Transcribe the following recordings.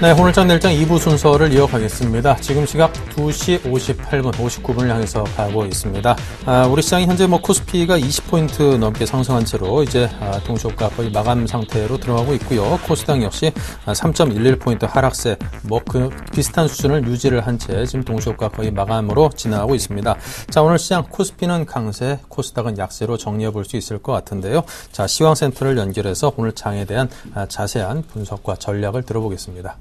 네, 오늘장 내일장 2부 순서를 이어가겠습니다. 지금 시각 2시 58분, 59분을 향해서 가고 있습니다. 우리 시장이 현재 코스피가 20포인트 넘게 상승한 채로 이제 동시호가 거의 마감 상태로 들어가고 있고요. 코스닥 역시 3.11포인트 하락세, 그 비슷한 수준을 유지를 한 채 지금 동시호가 거의 마감으로 지나가고 있습니다. 자, 오늘 시장 코스피는 강세, 코스닥은 약세로 정리해 볼 수 있을 것 같은데요. 자, 시황센터를 연결해서 오늘 장에 대한 자세한 분석과 전략을 들어보겠습니다.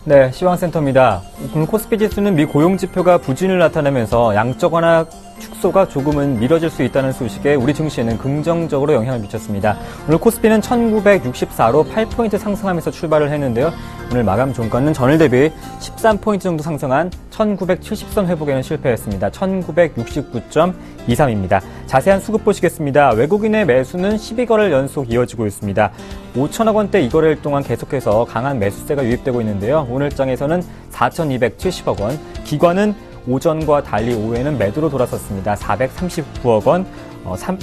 네, 시황센터입니다. 오늘 코스피 지수는 미 고용지표가 부진을 나타내면서 양적 완화 축소가 조금은 미뤄질 수 있다는 소식에 우리 증시에는 긍정적으로 영향을 미쳤습니다. 오늘 코스피는 1964로 8포인트 상승하면서 출발을 했는데요. 오늘 마감 종가는 전일 대비 13포인트 정도 상승한 1970선 회복에는 실패했습니다. 1969.23입니다. 자세한 수급 보시겠습니다. 외국인의 매수는 12거래일 연속 이어지고 있습니다. 5천억 원대 이 거래일 동안 계속해서 강한 매수세가 유입되고 있는데요. 오늘 장에서는 4,270억 원, 기관은 오전과 달리 오후에는 매도로 돌아섰습니다. 439억 원,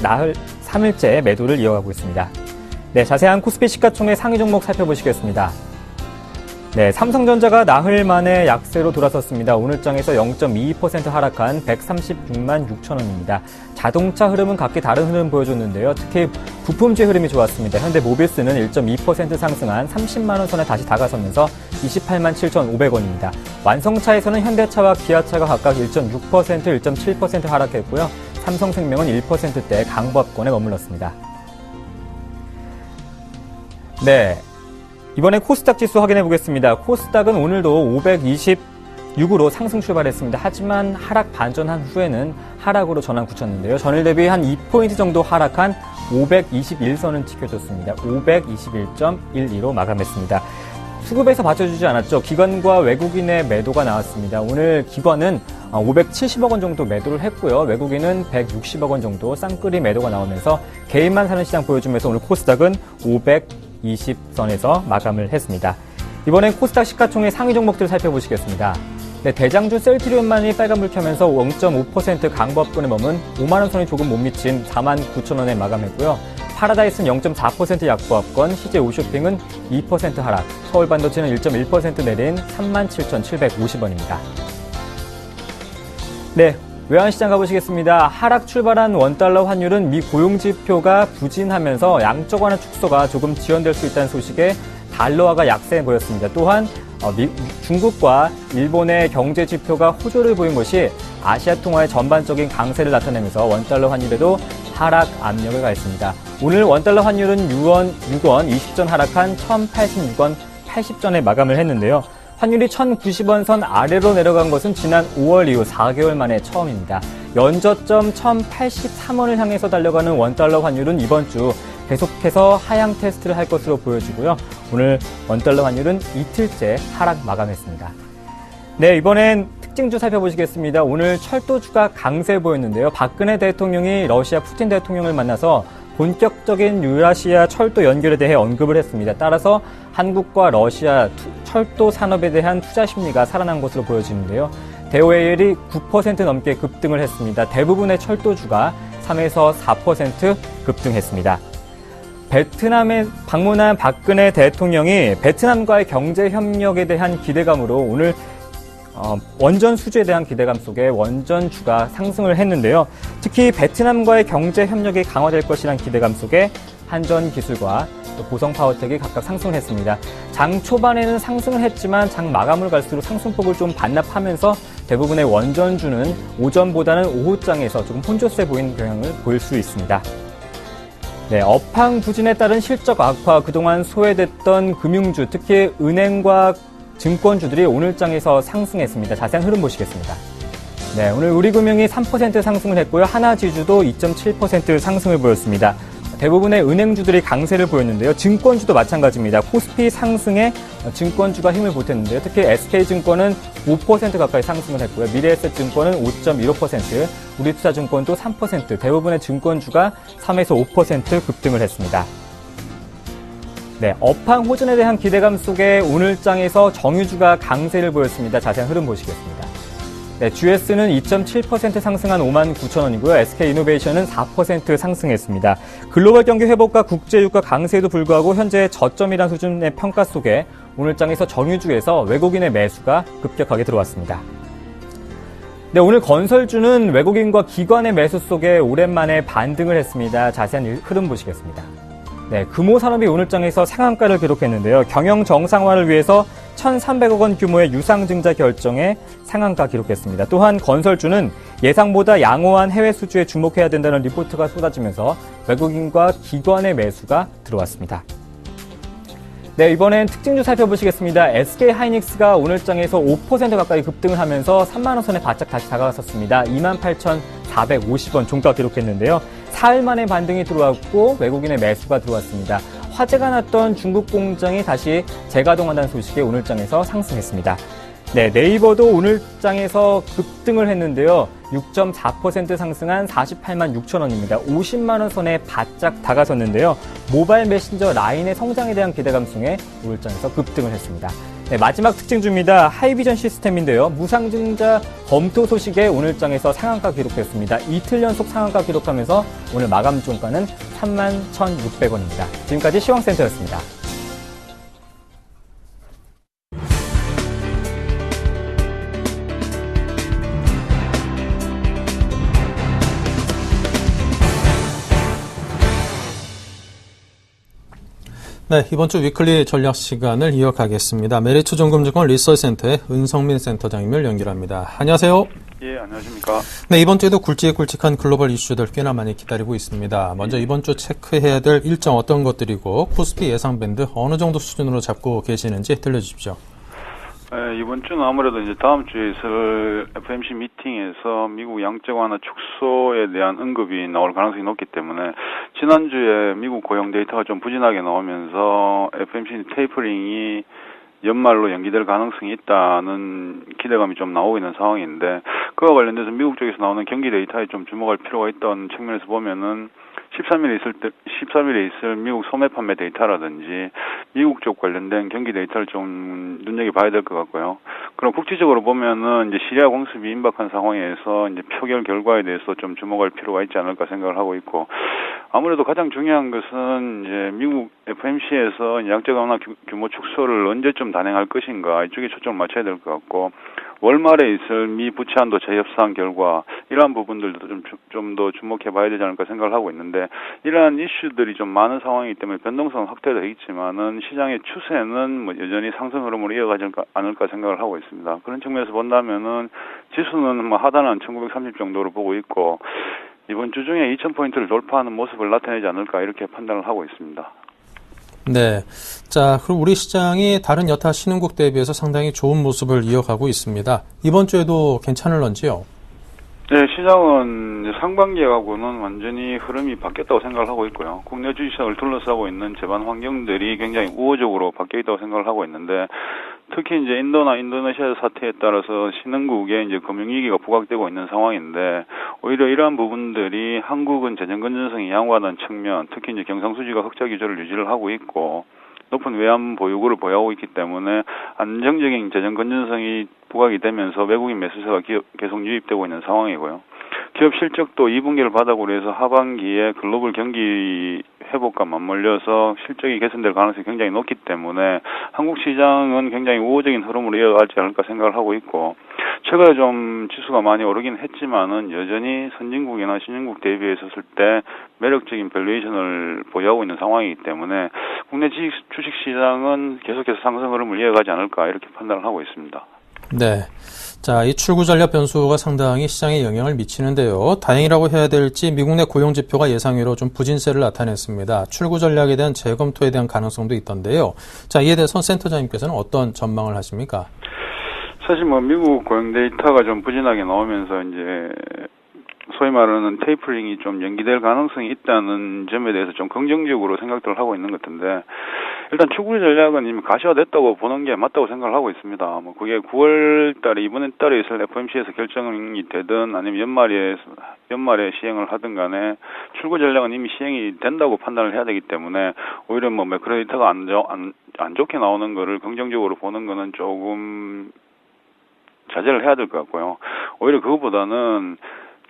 나흘 3일째 매도를 이어가고 있습니다. 네, 자세한 코스피 시가총액 상위 종목 살펴보시겠습니다. 네, 삼성전자가 나흘 만에 약세로 돌아섰습니다. 오늘 장에서 0.22% 하락한 136만 6천 원입니다. 자동차 흐름은 각기 다른 흐름 보여줬는데요. 특히 부품주의 흐름이 좋았습니다. 현대모비스는 1.2% 상승한 30만 원 선에 다시 다가서면서 28만 7,500원입니다. 완성차에서는 현대차와 기아차가 각각 1.6%, 1.7% 하락했고요. 삼성생명은 1%대 강보합권에 머물렀습니다. 네. 이번에 코스닥 지수 확인해 보겠습니다. 코스닥은 오늘도 526으로 상승 출발했습니다. 하지만 하락 반전한 후에는 하락으로 전환 굳혔는데요. 전일 대비 한 2포인트 정도 하락한 521선은 지켜줬습니다. 521.12로 마감했습니다. 수급에서 받쳐주지 않았죠. 기관과 외국인의 매도가 나왔습니다. 오늘 기관은 570억 원 정도 매도를 했고요. 외국인은 160억 원 정도 쌍끌이 매도가 나오면서 개인만 사는 시장 보여주면서 오늘 코스닥은 520선에서 마감을 했습니다. 이번엔 코스닥 시가총액 상위 종목들을 살펴보시겠습니다. 네, 대장주 셀트리온만이 빨간불 켜면서 0.5% 강보합권에 머문 5만원 선이 조금 못 미친 49,000원에 마감했고요. 파라다이스는 0.4% 약보합권, CJ 오쇼핑은 2% 하락, 서울반도체는 1.1% 내린 37,750원입니다. 네, 외환시장 가보시겠습니다. 하락 출발한 원달러 환율은 미 고용지표가 부진하면서 양적 완화 축소가 조금 지연될 수 있다는 소식에 달러화가 약세 보였습니다. 또한 중국과 일본의 경제 지표가 호조를 보인 것이 아시아 통화의 전반적인 강세를 나타내면서 원달러 환율에도 하락 압력을 가했습니다. 오늘 원달러 환율은 6원 20전 하락한 1,086원 80전에 마감을 했는데요. 환율이 1,090원 선 아래로 내려간 것은 지난 5월 이후 4개월 만에 처음입니다. 연저점 1,083원을 향해서 달려가는 원달러 환율은 이번 주 계속해서 하향 테스트를 할 것으로 보여지고요. 오늘 원달러 환율은 이틀째 하락 마감했습니다. 네, 이번엔 특징주 살펴보시겠습니다. 오늘 철도주가 강세 보였는데요. 박근혜 대통령이 러시아 푸틴 대통령을 만나서 본격적인 유라시아 철도 연결에 대해 언급을 했습니다. 따라서 한국과 러시아 철도 산업에 대한 투자 심리가 살아난 것으로 보여지는데요. 대오에일이 9% 넘게 급등을 했습니다. 대부분의 철도주가 3에서 4% 급등했습니다. 베트남에 방문한 박근혜 대통령이 베트남과의 경제 협력에 대한 기대감으로 오늘 원전 수주에 대한 기대감 속에 원전주가 상승을 했는데요. 특히 베트남과의 경제 협력이 강화될 것이라는 기대감 속에 한전기술과 또 보성파워텍이 각각 상승을 했습니다. 장 초반에는 상승을 했지만 장 마감을 갈수록 상승폭을 좀 반납하면서 대부분의 원전주는 오전보다는 오후장에서 조금 혼조세 보이는 경향을 보일 수 있습니다. 네, 업황 부진에 따른 실적 악화, 그동안 소외됐던 금융주, 특히 은행과 증권주들이 오늘 장에서 상승했습니다. 자세한 흐름 보시겠습니다. 네, 오늘 우리금융이 3% 상승을 했고요. 하나지주도 2.7% 상승을 보였습니다. 대부분의 은행주들이 강세를 보였는데요. 증권주도 마찬가지입니다. 코스피 상승에 증권주가 힘을 보탰는데요. 특히 SK증권은 5% 가까이 상승을 했고요. 미래에셋증권은 5.15%, 우리투자증권도 3%, 대부분의 증권주가 3에서 5% 급등을 했습니다. 네, 업황 호전에 대한 기대감 속에 오늘 장에서 정유주가 강세를 보였습니다. 자세한 흐름 보시겠습니다. 네, GS는 2.7% 상승한 59,000원이고요. SK이노베이션은 4% 상승했습니다. 글로벌 경기 회복과 국제 유가 강세에도 불구하고 현재 저점이란 수준의 평가 속에 오늘 장에서 정유주에서 외국인의 매수가 급격하게 들어왔습니다. 네, 오늘 건설주는 외국인과 기관의 매수 속에 오랜만에 반등을 했습니다. 자세한 흐름 보시겠습니다. 네, 금호산업이 오늘 장에서 상한가를 기록했는데요. 경영 정상화를 위해서 1,300억 원 규모의 유상증자 결정에 상한가 기록했습니다. 또한 건설주는 예상보다 양호한 해외 수주에 주목해야 된다는 리포트가 쏟아지면서 외국인과 기관의 매수가 들어왔습니다. 네, 이번엔 특징주 살펴보시겠습니다. SK하이닉스가 오늘 장에서 5% 가까이 급등을 하면서 3만 원 선에 바짝 다시 다가갔었습니다. 28,450원 종가 기록했는데요. 사흘 만에 반등이 들어왔고 외국인의 매수가 들어왔습니다. 화재가 났던 중국 공장이 다시 재가동한다는 소식에 오늘 장에서 상승했습니다. 네, 네이버도 오늘 장에서 급등을 했는데요. 6.4% 상승한 48만 6천 원입니다. 50만 원 선에 바짝 다가섰는데요. 모바일 메신저 라인의 성장에 대한 기대감 속에 오늘 장에서 급등을 했습니다. 네, 마지막 특징주입니다. 하이비전 시스템인데요. 무상증자 검토 소식에 오늘 장에서 상한가 기록했습니다. 이틀 연속 상한가 기록하면서 오늘 마감 종가는 31,600원입니다. 지금까지 시황센터였습니다. 네, 이번 주 위클리 전략 시간을 이어가겠습니다. 메리츠증권증권 리서치센터의 은성민 센터장님을 연결합니다. 안녕하세요. 예, 안녕하십니까. 네, 이번 주에도 굵직굵직한 글로벌 이슈들 꽤나 많이 기다리고 있습니다. 먼저 이번 주 체크해야 될 일정 어떤 것들이고 코스피 예상 밴드 어느 정도 수준으로 잡고 계시는지 들려주십시오. 이번 주는 아무래도 이제 다음 주에 있을 FMC 미팅에서 미국 양적 완화 축소에 대한 언급이 나올 가능성이 높기 때문에 지난주에 미국 고용 데이터가 좀 부진하게 나오면서 FMC 테이퍼링이 연말로 연기될 가능성이 있다는 기대감이 좀 나오고 있는 상황인데 그와 관련돼서 미국 쪽에서 나오는 경기 데이터에 좀 주목할 필요가 있던 측면에서 보면은 13일에 있을 미국 소매 판매 데이터라든지 미국 쪽 관련된 경기 데이터를 좀 눈여겨봐야 될 것 같고요. 그럼 국제적으로 보면은 이제 시리아 공습이 임박한 상황에서 이제 표결 결과에 대해서 좀 주목할 필요가 있지 않을까 생각을 하고 있고 아무래도 가장 중요한 것은 이제 미국 FMC에서 양적 완화 규모 축소를 언제쯤 단행할 것인가 이쪽에 초점을 맞춰야 될 것 같고 월말에 있을 미 부채 한도 재협상 결과 이러한 부분들도 좀 더 주목해봐야 되지 않을까 생각을 하고 있는데 이러한 이슈들이 좀 많은 상황이기 때문에 변동성은 확대되어 있지만은 시장의 추세는 뭐 여전히 상승 흐름으로 이어가지 않을까 생각을 하고 있습니다. 그런 측면에서 본다면은 지수는 뭐 하단은 1930 정도로 보고 있고 이번 주 중에 2000포인트를 돌파하는 모습을 나타내지 않을까 이렇게 판단을 하고 있습니다. 네. 자, 그럼 우리 시장이 다른 여타 신흥국 대비해서 상당히 좋은 모습을 이어가고 있습니다. 이번 주에도 괜찮을런지요? 네, 시장은 상반기하고는 완전히 흐름이 바뀌었다고 생각을 하고 있고요. 국내 주식시장을 둘러싸고 있는 제반 환경들이 굉장히 우호적으로 바뀌어 있다고 생각을 하고 있는데 특히 이제 인도나 인도네시아 사태에 따라서 신흥국에 이제 금융위기가 부각되고 있는 상황인데 오히려 이러한 부분들이 한국은 재정 건전성이 양호하다는 측면, 특히 이제 경상수지가 흑자 기조를 유지를 하고 있고 높은 외환 보유고를 보유하고 있기 때문에 안정적인 재정 건전성이 부각이 되면서 외국인 매수세가 계속 유입되고 있는 상황이고요. 기업 실적도 2분기를 바닥으로 해서 하반기에 글로벌 경기 회복과 맞물려서 실적이 개선될 가능성이 굉장히 높기 때문에 한국 시장은 굉장히 우호적인 흐름으로 이어가지 않을까 생각을 하고 있고 최근에 좀 지수가 많이 오르긴 했지만은 여전히 선진국이나 신흥국 대비했었을 때 매력적인 밸류에이션을 보유하고 있는 상황이기 때문에 국내 주식 시장은 계속해서 상승 흐름을 이어가지 않을까 이렇게 판단을 하고 있습니다. 네. 자, 이 출구 전략 변수가 상당히 시장에 영향을 미치는데요. 다행이라고 해야 될지 미국 내 고용 지표가 예상외로 좀 부진세를 나타냈습니다. 출구 전략에 대한 재검토에 대한 가능성도 있던데요. 자, 이에 대해서 센터장님께서는 어떤 전망을 하십니까? 사실 뭐 미국 고용 데이터가 좀 부진하게 나오면서 이제 소위 말하는 테이퍼링이 좀 연기될 가능성이 있다는 점에 대해서 좀 긍정적으로 생각들을 하고 있는 것 같은데 일단 출구 전략은 이미 가시화됐다고 보는 게 맞다고 생각을 하고 있습니다. 뭐 그게 9월 달에 이번 달에 있을 FOMC에서 결정이 되든 아니면 연말에 시행을 하든 간에 출구 전략은 이미 시행이 된다고 판단을 해야 되기 때문에 오히려 뭐 매크로 데이터가 안 좋게 나오는 거를 긍정적으로 보는 거는 조금 자제를 해야 될 것 같고요. 오히려 그것보다는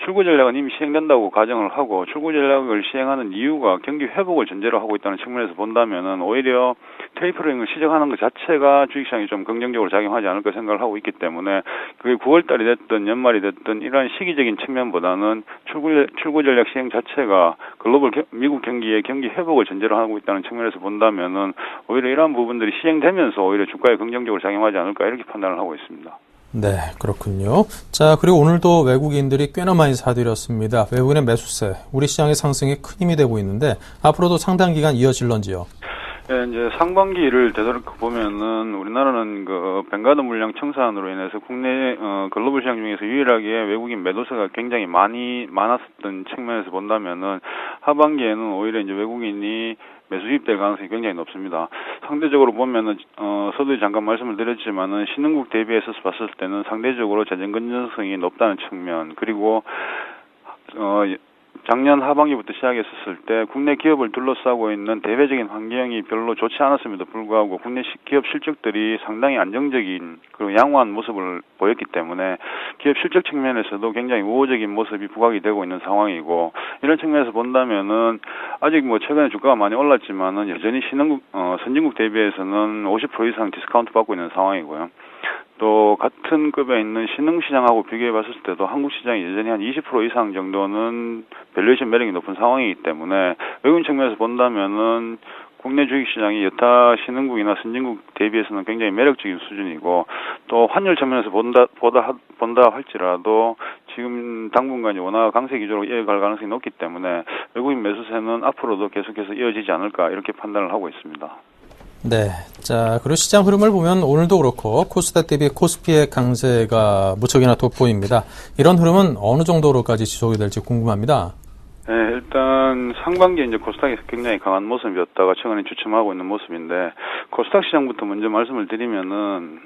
출구 전략은 이미 시행된다고 가정을 하고 출구 전략을 시행하는 이유가 경기 회복을 전제로 하고 있다는 측면에서 본다면은 오히려 테이퍼링을 시작하는 것 자체가 주식시장에 좀 긍정적으로 작용하지 않을까 생각을 하고 있기 때문에 그게 9월달이 됐든 연말이 됐든 이러한 시기적인 측면보다는 출구 전략 시행 자체가 글로벌 미국 경기의 경기 회복을 전제로 하고 있다는 측면에서 본다면은 오히려 이러한 부분들이 시행되면서 오히려 주가에 긍정적으로 작용하지 않을까 이렇게 판단을 하고 있습니다. 네, 그렇군요. 자, 그리고 오늘도 외국인들이 꽤나 많이 사들였습니다. 외국인의 매수세, 우리 시장의 상승에 큰 힘이 되고 있는데 앞으로도 상당 기간 이어질런지요? 예, 이제 상반기를 되돌아보면은 우리나라는 그 벵가드 물량 청산으로 인해서 국내 글로벌 시장 중에서 유일하게 외국인 매도세가 굉장히 많았었던 측면에서 본다면은 하반기에는 오히려 이제 외국인이 매수 유입될 가능성이 굉장히 높습니다. 상대적으로 보면은 서두에 잠깐 말씀을 드렸지만은 신흥국 대비해서 봤을 때는 상대적으로 재정 건전성이 높다는 측면, 그리고 작년 하반기부터 시작했었을 때 국내 기업을 둘러싸고 있는 대외적인 환경이 별로 좋지 않았음에도 불구하고 국내 기업 실적들이 상당히 안정적인 그리고 양호한 모습을 보였기 때문에 기업 실적 측면에서도 굉장히 우호적인 모습이 부각이 되고 있는 상황이고, 이런 측면에서 본다면은 아직 뭐 최근에 주가가 많이 올랐지만은 여전히 선진국 대비해서는 50% 이상 디스카운트 받고 있는 상황이고요. 또 같은 급에 있는 신흥시장하고 비교해 봤을 때도 한국 시장이 여전히 한 20% 이상 정도는 밸류에이션 매력이 높은 상황이기 때문에 외국인 측면에서 본다면은 국내 주식시장이 여타 신흥국이나 선진국 대비해서는 굉장히 매력적인 수준이고, 또 환율 측면에서 본다 할지라도 지금 당분간이 원화 강세 기조로 이어갈 가능성이 높기 때문에 외국인 매수세는 앞으로도 계속해서 이어지지 않을까 이렇게 판단을 하고 있습니다. 네. 자, 그리고 시장 흐름을 보면 오늘도 그렇고 코스닥 대비 코스피의 강세가 무척이나 돋보입니다. 이런 흐름은 어느 정도로까지 지속이 될지 궁금합니다. 네, 일단 상반기에 이제 코스닥에서 굉장히 강한 모습이었다가 최근에 주춤하고 있는 모습인데, 코스닥 시장부터 먼저 말씀을 드리면은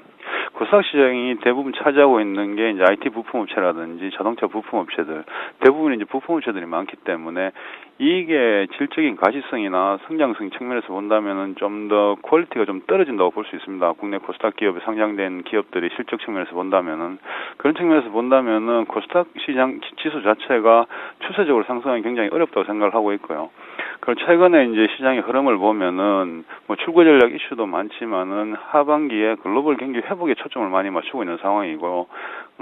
코스닥 시장이 대부분 차지하고 있는 게 이제 IT 부품업체라든지 자동차 부품업체들, 대부분 이제 부품업체들이 많기 때문에 이익의 질적인 가시성이나 성장성 측면에서 본다면은 좀 더 퀄리티가 좀 떨어진다고 볼 수 있습니다. 국내 코스닥 기업에 상장된 기업들의 실적 측면에서 본다면은, 그런 측면에서 본다면은 코스닥 시장 지수 자체가 추세적으로 상승하기 굉장히 어렵다고 생각을 하고 있고요. 그리고 최근에 이제 시장의 흐름을 보면은 뭐 출구 전략 이슈도 많지만은 하반기에 글로벌 경기 회복에 초점을 많이 맞추고 있는 상황이고,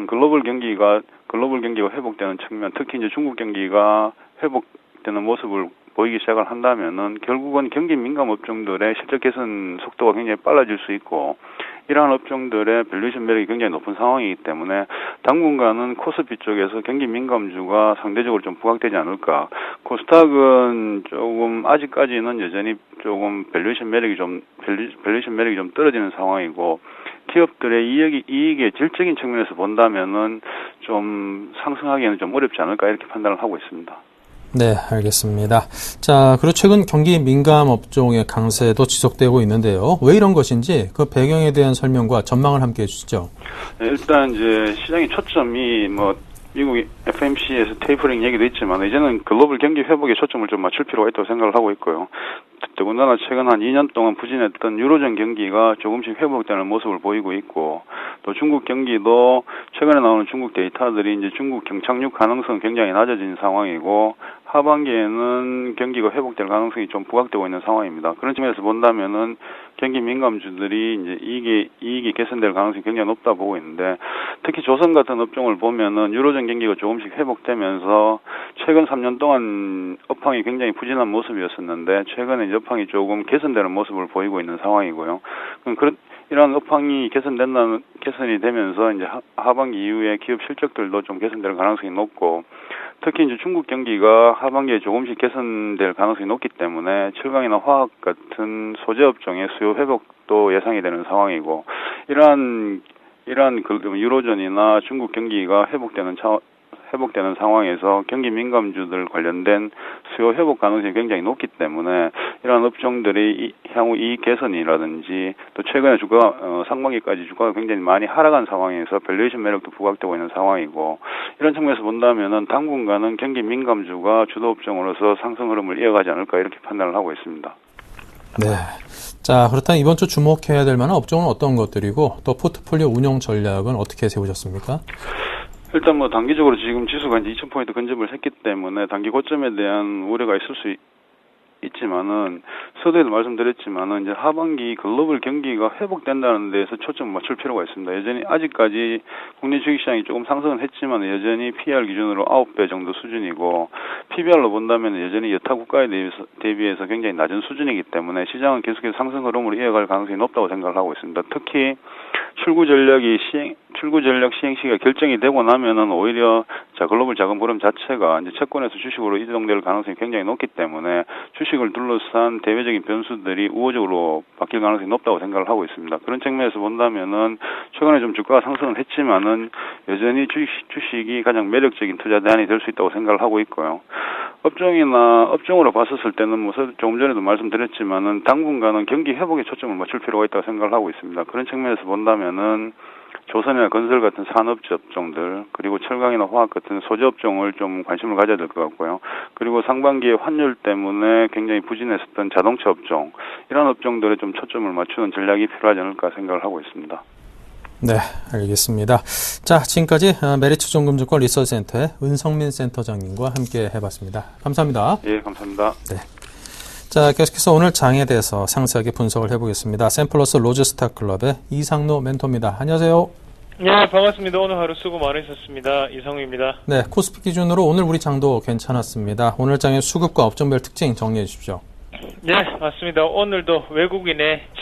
글로벌 경기가 회복되는 측면, 특히 이제 중국 경기가 회복되는 모습을 보이기 시작을 한다면은 결국은 경기 민감 업종들의 실적 개선 속도가 굉장히 빨라질 수 있고, 이러한 업종들의 밸류에이션 매력이 굉장히 높은 상황이기 때문에 당분간은 코스피 쪽에서 경기 민감주가 상대적으로 좀 부각되지 않을까. 코스닥은 조금 아직까지는 여전히 조금 밸류에이션 매력이 좀 떨어지는 상황이고, 기업들의 이익의 질적인 측면에서 본다면은 좀 상승하기에는 좀 어렵지 않을까 이렇게 판단을 하고 있습니다. 네, 알겠습니다. 자, 그리고 최근 경기 민감 업종의 강세도 지속되고 있는데요. 왜 이런 것인지 그 배경에 대한 설명과 전망을 함께 해주시죠. 네, 일단 이제 시장의 초점이 뭐 미국 FMC에서 테이퍼링 얘기도 있지만 이제는 글로벌 경기 회복에 초점을 좀 맞출 필요가 있다고 생각을 하고 있고요. 더군다나 최근 한 2년 동안 부진했던 유로존 경기가 조금씩 회복되는 모습을 보이고 있고, 또 중국 경기도 최근에 나오는 중국 데이터들이 이제 중국 경착륙 가능성은 굉장히 낮아진 상황이고, 하반기에는 경기가 회복될 가능성이 좀 부각되고 있는 상황입니다. 그런 측면에서 본다면은 경기 민감주들이 이제 이익이 개선될 가능성이 굉장히 높다 보고 있는데, 특히 조선 같은 업종을 보면은 유로존 경기가 조금씩 회복되면서 최근 3년 동안 업황이 굉장히 부진한 모습이었었는데 최근에 이제 업황이 조금 개선되는 모습을 보이고 있는 상황이고요. 이러한 업황이 개선이 되면서 이제 하반기 이후에 기업 실적들도 좀 개선될 가능성이 높고, 특히 이제 중국 경기가 하반기에 조금씩 개선될 가능성이 높기 때문에 철강이나 화학 같은 소재 업종의 수요 회복도 예상이 되는 상황이고, 이러한 유로존이나 중국 경기가 회복되는 상황에서 경기 민감주들 관련된 수요 회복 가능성이 굉장히 높기 때문에 이러한 업종들이 향후 이익 개선이라든지, 또 최근에 상반기까지 주가가 굉장히 많이 하락한 상황에서 밸류에이션 매력도 부각되고 있는 상황이고, 이런 측면에서 본다면은 당분간은 경기 민감주가 주도 업종으로서 상승 흐름을 이어가지 않을까 이렇게 판단을 하고 있습니다. 네. 자, 그렇다면 이번 주 주목해야 될 만한 업종은 어떤 것들이고 또 포트폴리오 운영 전략은 어떻게 세우셨습니까? 일단 뭐 단기적으로 지금 지수가 이제 2,000포인트 근접을 했기 때문에 단기 고점에 대한 우려가 있을 수 있지만은 서두에도 말씀드렸지만은 이제 하반기 글로벌 경기가 회복된다는 데에서 초점을 맞출 필요가 있습니다. 여전히 아직까지 국내 주식시장이 조금 상승은 했지만 여전히 PR 기준으로 9배 정도 수준이고 PBR로 본다면 여전히 여타 국가에 대비해서 굉장히 낮은 수준이기 때문에 시장은 계속해서 상승 흐름으로 이어갈 가능성이 높다고 생각을 하고 있습니다. 특히 출구 전력 시행 시기가 결정이 되고 나면은 오히려 글로벌 자금 흐름 자체가 이제 채권에서 주식으로 이동될 가능성이 굉장히 높기 때문에 주식을 둘러싼 대외적인 변수들이 우호적으로 바뀔 가능성이 높다고 생각을 하고 있습니다. 그런 측면에서 본다면은 최근에 좀 주가가 상승은 했지만은 여전히 주식이 가장 매력적인 투자 대안이 될 수 있다고 생각을 하고 있고요. 업종으로 봤었을 때는 뭐 조금 전에도 말씀드렸지만은 당분간은 경기 회복에 초점을 맞출 필요가 있다고 생각을 하고 있습니다. 그런 측면에서 본다면은 조선이나 건설 같은 산업지 업종들, 그리고 철강이나 화학 같은 소재 업종을 좀 관심을 가져야 될 것 같고요. 그리고 상반기에 환율 때문에 굉장히 부진했었던 자동차 업종, 이런 업종들에 좀 초점을 맞추는 전략이 필요하지 않을까 생각을 하고 있습니다. 네, 알겠습니다. 자, 지금까지 메리츠증권증권 리서치센터의 은성민 센터장님과 함께 해봤습니다. 감사합니다. 예, 감사합니다. 네. 자, 계속해서 오늘 장에 대해서 상세하게 분석을 해보겠습니다. 샘플러스 로즈스타클럽의 이상노 멘토입니다. 안녕하세요. 네, 반갑습니다. 오늘 하루 수고 많으셨습니다. 이상우입니다. 네, 코스피 기준으로 오늘 우리 장도 괜찮았습니다. 오늘 장의 수급과 업종별 특징 정리해 주십시오. 네, 맞습니다. 오늘도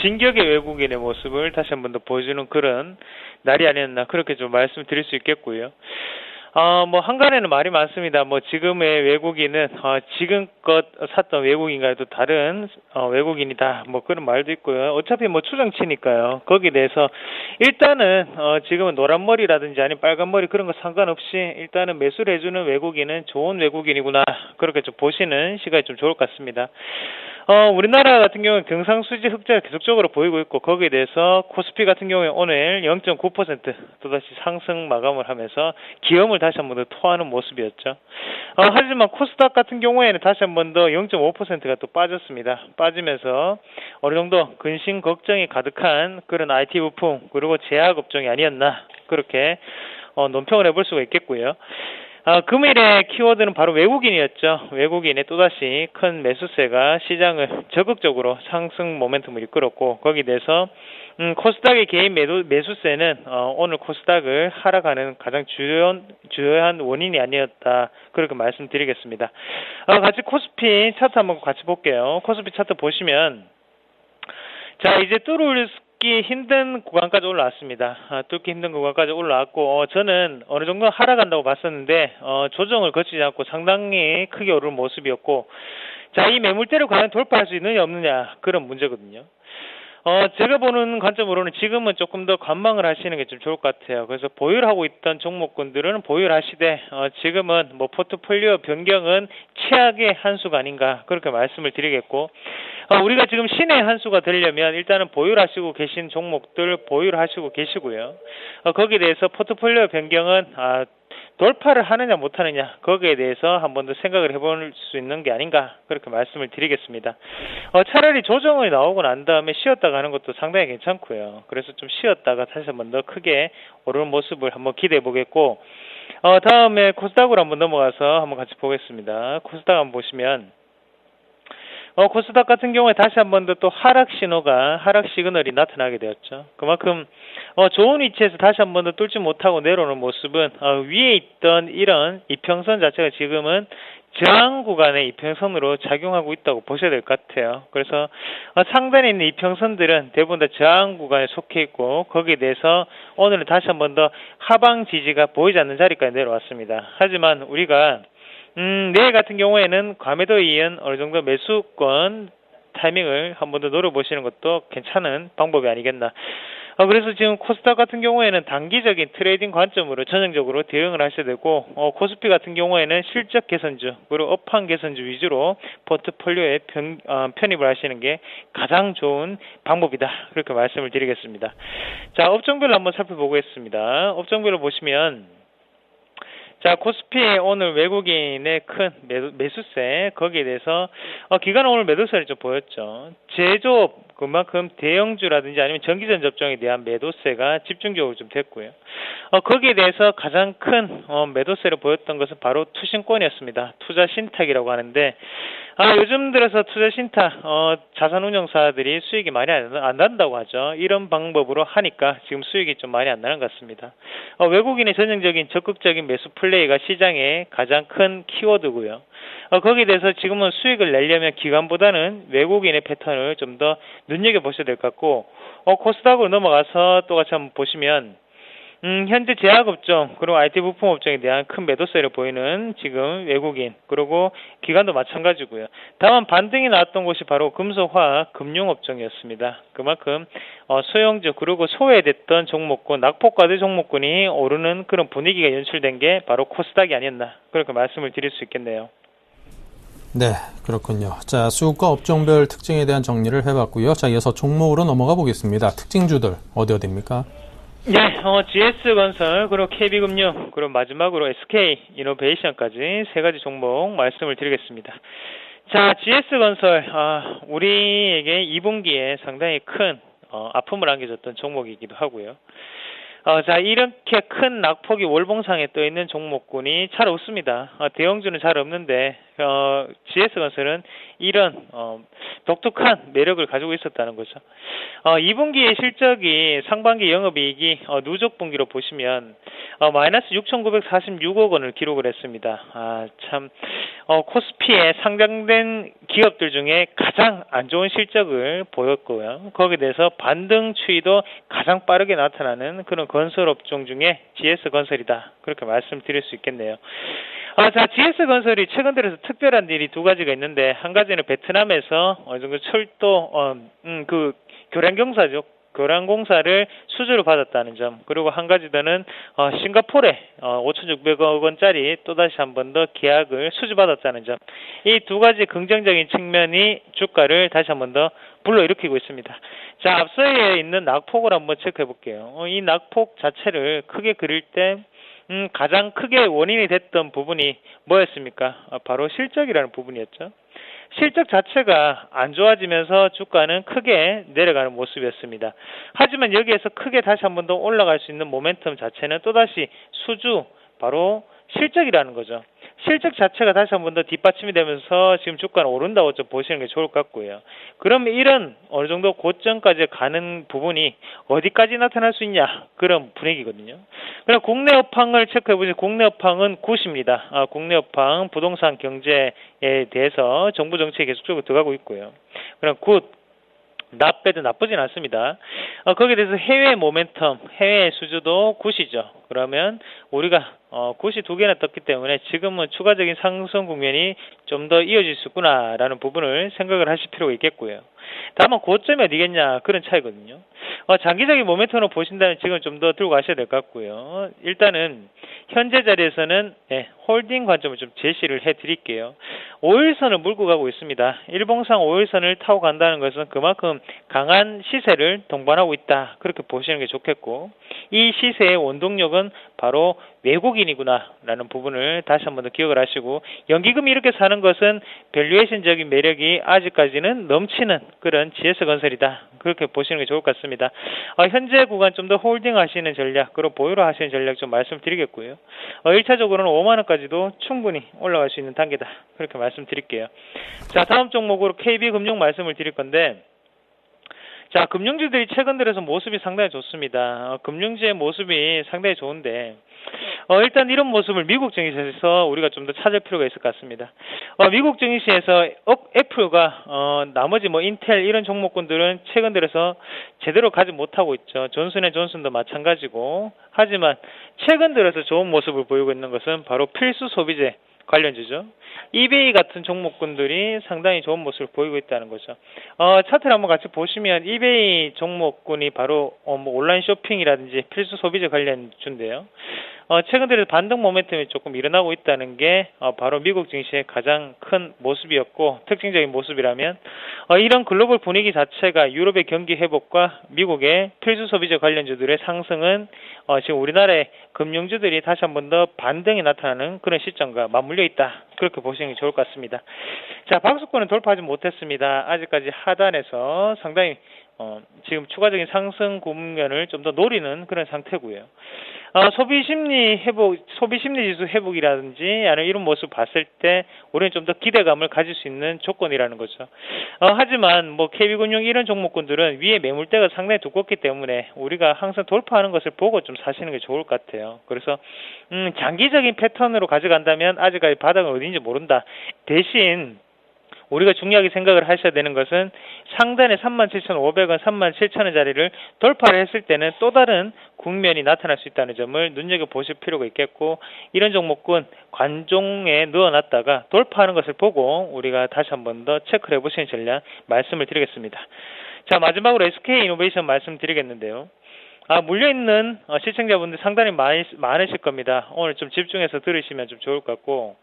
진격의 외국인의 모습을 다시 한 번 더 보여주는 그런 날이 아니었나, 그렇게 좀 말씀드릴 수 있겠고요. 한간에는 말이 많습니다. 지금의 외국인은, 지금껏 샀던 외국인과도 다른, 외국인이다. 그런 말도 있고요. 어차피 추정치니까요. 거기에 대해서, 일단은, 지금은 노란머리라든지 아니면 빨간머리 그런 거 상관없이, 일단은 매수를 해주는 외국인은 좋은 외국인이구나. 그렇게 좀 보시는 시각이 좀 좋을 것 같습니다. 우리나라 같은 경우는 경상수지 흑자가 계속적으로 보이고 있고, 거기에 대해서 코스피 같은 경우에 오늘 0.9% 또다시 상승 마감을 하면서 기염을 다시 한 번 더 토하는 모습이었죠. 하지만 코스닥 같은 경우에는 다시 한 번 더 0.5%가 또 빠졌습니다. 빠지면서 어느 정도 근심 걱정이 가득한 그런 IT 부품 그리고 제약 업종이 아니었나, 그렇게 논평을 해볼 수가 있겠고요. 금일의 키워드는 바로 외국인이었죠. 외국인의 또다시 큰 매수세가 시장을 적극적으로 상승 모멘텀을 이끌었고, 거기에 대해서 코스닥의 개인 매수세는 오늘 코스닥을 하락하는 가장 주요한 원인이 아니었다, 그렇게 말씀드리겠습니다. 같이 코스피 차트 한번 같이 볼게요. 코스피 차트 보시면, 자, 이제 뚫기 힘든 구간까지 올라왔습니다. 뚫기 힘든 구간까지 올라왔고, 저는 어느 정도 하락한다고 봤었는데, 조정을 거치지 않고 상당히 크게 오르는 모습이었고, 자, 이 매물대를 과연 돌파할 수 있느냐 없느냐, 그런 문제거든요. 제가 보는 관점으로는 지금은 조금 더 관망을 하시는 게 좀 좋을 것 같아요. 그래서 보유를 하고 있던 종목군들은 보유를 하시되, 지금은 포트폴리오 변경은 최악의 한 수가 아닌가, 그렇게 말씀을 드리겠고, 우리가 지금 신의 한 수가 되려면 일단은 보유를 하시고 계신 종목들 보유를 하시고 계시고요. 거기에 대해서 포트폴리오 변경은, 돌파를 하느냐 못하느냐, 거기에 대해서 한 번 더 생각을 해볼 수 있는 게 아닌가, 그렇게 말씀을 드리겠습니다. 차라리 조정이 나오고 난 다음에 쉬었다가 하는 것도 상당히 괜찮고요. 그래서 좀 쉬었다가 다시 한 번 더 크게 오르는 모습을 한번 기대해 보겠고, 다음에 코스닥으로 한번 넘어가서 한번 같이 보겠습니다. 코스닥 한번 보시면, 코스닥 같은 경우에 다시 한 번 더 또 하락 시그널이 나타나게 되었죠. 그만큼 좋은 위치에서 다시 한 번 더 뚫지 못하고 내려오는 모습은, 위에 있던 이런 이평선 자체가 지금은 저항 구간의 이평선으로 작용하고 있다고 보셔야 될 것 같아요. 그래서 상단에 있는 이평선들은 대부분 다 저항 구간에 속해 있고, 거기에 대해서 오늘은 다시 한 번 더 하방 지지가 보이지 않는 자리까지 내려왔습니다. 하지만 우리가 내일 같은 경우에는 과매도에 이은 어느 정도 매수권 타이밍을 한 번 더 노려보시는 것도 괜찮은 방법이 아니겠나. 그래서 지금 코스닥 같은 경우에는 단기적인 트레이딩 관점으로 전형적으로 대응을 하셔야 되고, 코스피 같은 경우에는 실적 개선주 그리고 업황 개선주 위주로 포트폴리오에 편입을 하시는 게 가장 좋은 방법이다, 그렇게 말씀을 드리겠습니다. 자, 업종별로 한번 살펴보겠습니다. 업종별로 보시면, 자, 코스피 오늘 외국인의 큰 매수세, 거기에 대해서 기관은 오늘 매도세를 좀 보였죠. 제조업, 그만큼 대형주라든지 아니면 전기전 접종에 대한 매도세가 집중적으로 좀 됐고요. 거기에 대해서 가장 큰 매도세를 보였던 것은 바로 투신권이었습니다. 투자 신탁이라고 하는데 요즘 들어서 투자 신탁 자산운용사들이 수익이 많이 안 난다고 하죠. 이런 방법으로 하니까 지금 수익이 좀 많이 안 나는 것 같습니다. 외국인의 전형적인 적극적인 매수 플레이가 시장의 가장 큰 키워드고요. 거기에 대해서 지금은 수익을 내려면 기관보다는 외국인의 패턴을 좀 더 눈여겨보셔야 될 것 같고 코스닥으로 넘어가서 또 같이 한번 보시면 현재 제약업종 그리고 IT 부품업종에 대한 큰 매도세를 보이는 지금 외국인 그리고 기관도 마찬가지고요. 다만 반등이 나왔던 곳이 바로 금속화학 금융업종이었습니다. 그만큼 소형주 그리고 소외됐던 종목군 낙폭과대 종목군이 오르는 그런 분위기가 연출된 게 바로 코스닥이 아니었나 그렇게 말씀을 드릴 수 있겠네요. 네, 그렇군요. 자, 수급과 업종별 특징에 대한 정리를 해봤고요. 자, 이어서 종목으로 넘어가 보겠습니다. 특징주들 어디입니까? 네, GS건설, 그리고 KB금융, 그리고 마지막으로 SK이노베이션까지 세 가지 종목 말씀을 드리겠습니다. 자, GS건설, 우리에게 2분기에 상당히 큰 아픔을 안겨줬던 종목이기도 하고요. 자, 이렇게 큰 낙폭이 월봉상에 떠 있는 종목군이 잘 없습니다. 대형주는 잘 없는데, GS건설은 이런, 독특한 매력을 가지고 있었다는 거죠. 2분기의 실적이 상반기 영업이익이 누적 분기로 보시면, 마이너스 6,946억 원을 기록을 했습니다. 코스피에 상장된 기업들 중에 가장 안 좋은 실적을 보였고요. 거기에 대해서 반등 추이도 가장 빠르게 나타나는 그런 건설업종 중에 GS건설이다. 그렇게 말씀드릴 수 있겠네요. 자, GS건설이 최근 들어서 특별한 일이 두 가지가 있는데, 한 가지는 베트남에서 어느 정도 철도, 교량공사를 수주를 받았다는 점, 그리고 한 가지 더는, 싱가포르에, 5,600억 원짜리 또다시 한 번 더 계약을 수주받았다는 점, 이 두 가지 긍정적인 측면이 주가를 다시 한 번 더 불러일으키고 있습니다. 자, 앞서에 있는 낙폭을 한번 체크해 볼게요. 이 낙폭 자체를 크게 그릴 때, 가장 크게 원인이 됐던 부분이 뭐였습니까? 바로 실적이라는 부분이었죠. 실적 자체가 안 좋아지면서 주가는 크게 내려가는 모습이었습니다. 하지만 여기에서 크게 다시 한 번 더 올라갈 수 있는 모멘텀 자체는 또다시 수주, 바로 실적이라는 거죠. 실적 자체가 다시 한 번 더 뒷받침이 되면서 지금 주가는 오른다고 좀 보시는 게 좋을 것 같고요. 그러면 이런 어느 정도 고점까지 가는 부분이 어디까지 나타날 수 있냐, 그런 분위기거든요. 그럼 국내 업황을 체크해 보시면 국내 업황은 굿입니다. 국내 업황 부동산 경제에 대해서 정부 정책이 계속적으로 들어가고 있고요. 그럼 굿, 나빼도 나쁘진 않습니다. 거기에 대해서 해외 모멘텀, 해외 수주도 굿이죠. 그러면 우리가 굿이 두 개나 떴기 때문에 지금은 추가적인 상승 국면이 좀 더 이어질 수 있구나라는 부분을 생각을 하실 필요가 있겠고요. 다만 고점이 어디겠냐, 그런 차이거든요. 장기적인 모멘텀으로 보신다면 지금 좀 더 들고 가셔야 될 것 같고요. 일단은 현재 자리에서는 홀딩 관점을 좀 제시를 해드릴게요. 5일선을 물고 가고 있습니다. 일봉상 5일선을 타고 간다는 것은 그만큼 강한 시세를 동반하고 있다, 그렇게 보시는 게 좋겠고, 이 시세의 원동력은 바로 외국인이구나라는 부분을 다시 한 번 더 기억을 하시고, 연기금이 이렇게 사는 것은 밸류에이션적인 매력이 아직까지는 넘치는 그런 GS건설이다, 그렇게 보시는 게 좋을 것 같습니다. 현재 구간 좀 더 홀딩 하시는 전략, 그리고 보유로 하시는 전략 좀 말씀드리겠고요. 1차적으로는 5만원까지도 충분히 올라갈 수 있는 단계다, 그렇게 말씀드릴게요. 자, 다음 종목으로 KB금융 말씀을 드릴 건데, 자, 금융주들이 최근 들어서 모습이 상당히 좋습니다. 금융주의 모습이 상당히 좋은데, 일단 이런 모습을 미국 증시에서 우리가 좀 더 찾을 필요가 있을 것 같습니다. 미국 증시에서 애플과 나머지 인텔 이런 종목군들은 최근 들어서 제대로 가지 못하고 있죠. 존슨앤존슨도 마찬가지고. 하지만 최근 들어서 좋은 모습을 보이고 있는 것은 바로 필수 소비재 관련주죠. 이베이 같은 종목군들이 상당히 좋은 모습을 보이고 있다는 거죠. 차트를 한번 같이 보시면 이베이 종목군이 바로 온라인 쇼핑이라든지 필수 소비재 관련주인데요. 최근 들어서 반등 모멘텀이 조금 일어나고 있다는 게 바로 미국 증시의 가장 큰 모습이었고, 특징적인 모습이라면 이런 글로벌 분위기 자체가 유럽의 경기 회복과 미국의 필수 소비재 관련주들의 상승은 지금 우리나라의 금융주들이 다시 한 번 더 반등이 나타나는 그런 시점과 맞물려 있다, 그렇게 보시는 게 좋을 것 같습니다. 자, 박스권은 돌파하지 못했습니다. 아직까지 하단에서 상당히 지금 추가적인 상승 국면을 좀 더 노리는 그런 상태고요. 소비 심리 지수 회복이라든지 아니면 이런 모습 봤을 때 우리는 좀 더 기대감을 가질 수 있는 조건이라는 거죠. 하지만 KB금융 이런 종목군들은 위에 매물대가 상당히 두껍기 때문에 우리가 항상 돌파하는 것을 보고 좀 사시는 게 좋을 것 같아요. 그래서 장기적인 패턴으로 가져간다면 아직까지 바닥은 어딘지 모른다. 대신 우리가 중요하게 생각을 하셔야 되는 것은 상단의 37,500원, 37,000원 자리를 돌파를 했을 때는 또 다른 국면이 나타날 수 있다는 점을 눈여겨보실 필요가 있겠고, 이런 종목군 관종에 넣어놨다가 돌파하는 것을 보고 우리가 다시 한 번 더 체크를 해보시는 전략 말씀을 드리겠습니다. 자, 마지막으로 SK이노베이션 말씀드리겠는데요. 물려있는 시청자분들 상당히 많으실 겁니다. 오늘 좀 집중해서 들으시면 좀 좋을 것 같고,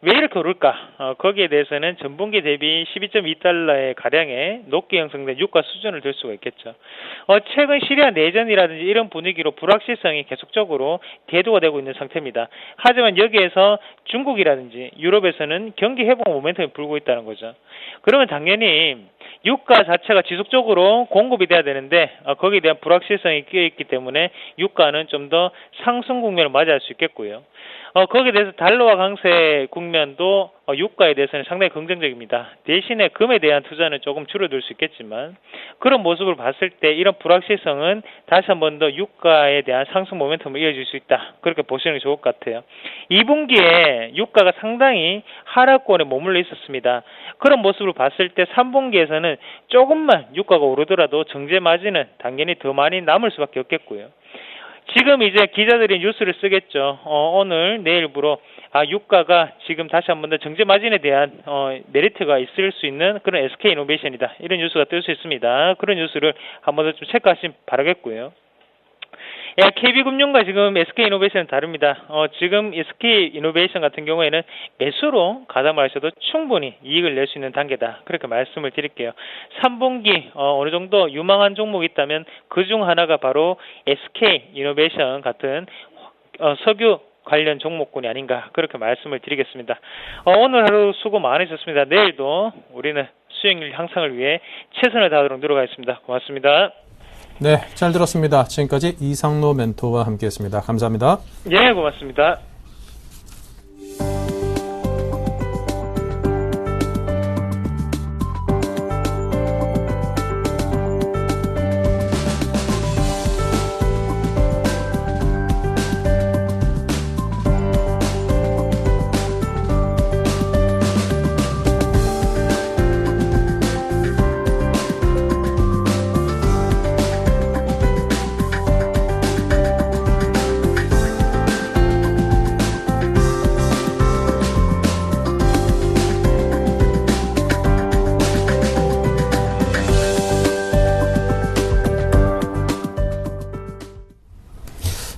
왜 이렇게 오를까? 거기에 대해서는 전분기 대비 12.2달러의 가량의 높게 형성된 유가 수준을 들 수가 있겠죠. 최근 시리아 내전이라든지 이런 분위기로 불확실성이 계속적으로 대두가 되고 있는 상태입니다. 하지만 여기에서 중국이라든지 유럽에서는 경기 회복 모멘텀이 불고 있다는 거죠. 그러면 당연히 유가 자체가 지속적으로 공급이 돼야 되는데 거기에 대한 불확실성이 끼어있기 때문에 유가는 좀 더 상승 국면을 맞이할 수 있겠고요. 거기에 대해서 달러화 강세 국면도 유가에 대해서는 상당히 긍정적입니다. 대신에 금에 대한 투자는 조금 줄어들 수 있겠지만 그런 모습을 봤을 때 이런 불확실성은 다시 한 번 더 유가에 대한 상승 모멘텀을 이어질 수 있다. 그렇게 보시는 게 좋을 것 같아요. 2분기에 유가가 상당히 하락권에 머물러 있었습니다. 그런 모습을 봤을 때 3분기에서는 조금만 유가가 오르더라도 정제 마진은 당연히 더 많이 남을 수밖에 없겠고요. 지금 이제 기자들이 뉴스를 쓰겠죠. 오늘 내일부로 유가가 지금 다시 한 번 더 정제 마진에 대한 메리트가 있을 수 있는 그런 SK이노베이션이다. 이런 뉴스가 뜰 수 있습니다. 그런 뉴스를 한 번 더 좀 체크하시면 바라겠고요. KB금융과 지금 SK이노베이션은 다릅니다. 지금 SK이노베이션 같은 경우에는 매수로 가담을 하셔도 충분히 이익을 낼 수 있는 단계다. 그렇게 말씀을 드릴게요. 3분기 어느 정도 유망한 종목이 있다면 그중 하나가 바로 SK이노베이션 같은 석유 관련 종목군이 아닌가 그렇게 말씀을 드리겠습니다. 오늘 하루 수고 많으셨습니다. 내일도 우리는 수익률 향상을 위해 최선을 다하도록 노력하겠습니다. 고맙습니다. 네, 잘 들었습니다. 지금까지 이상로 멘토와 함께했습니다. 감사합니다. 예, 고맙습니다.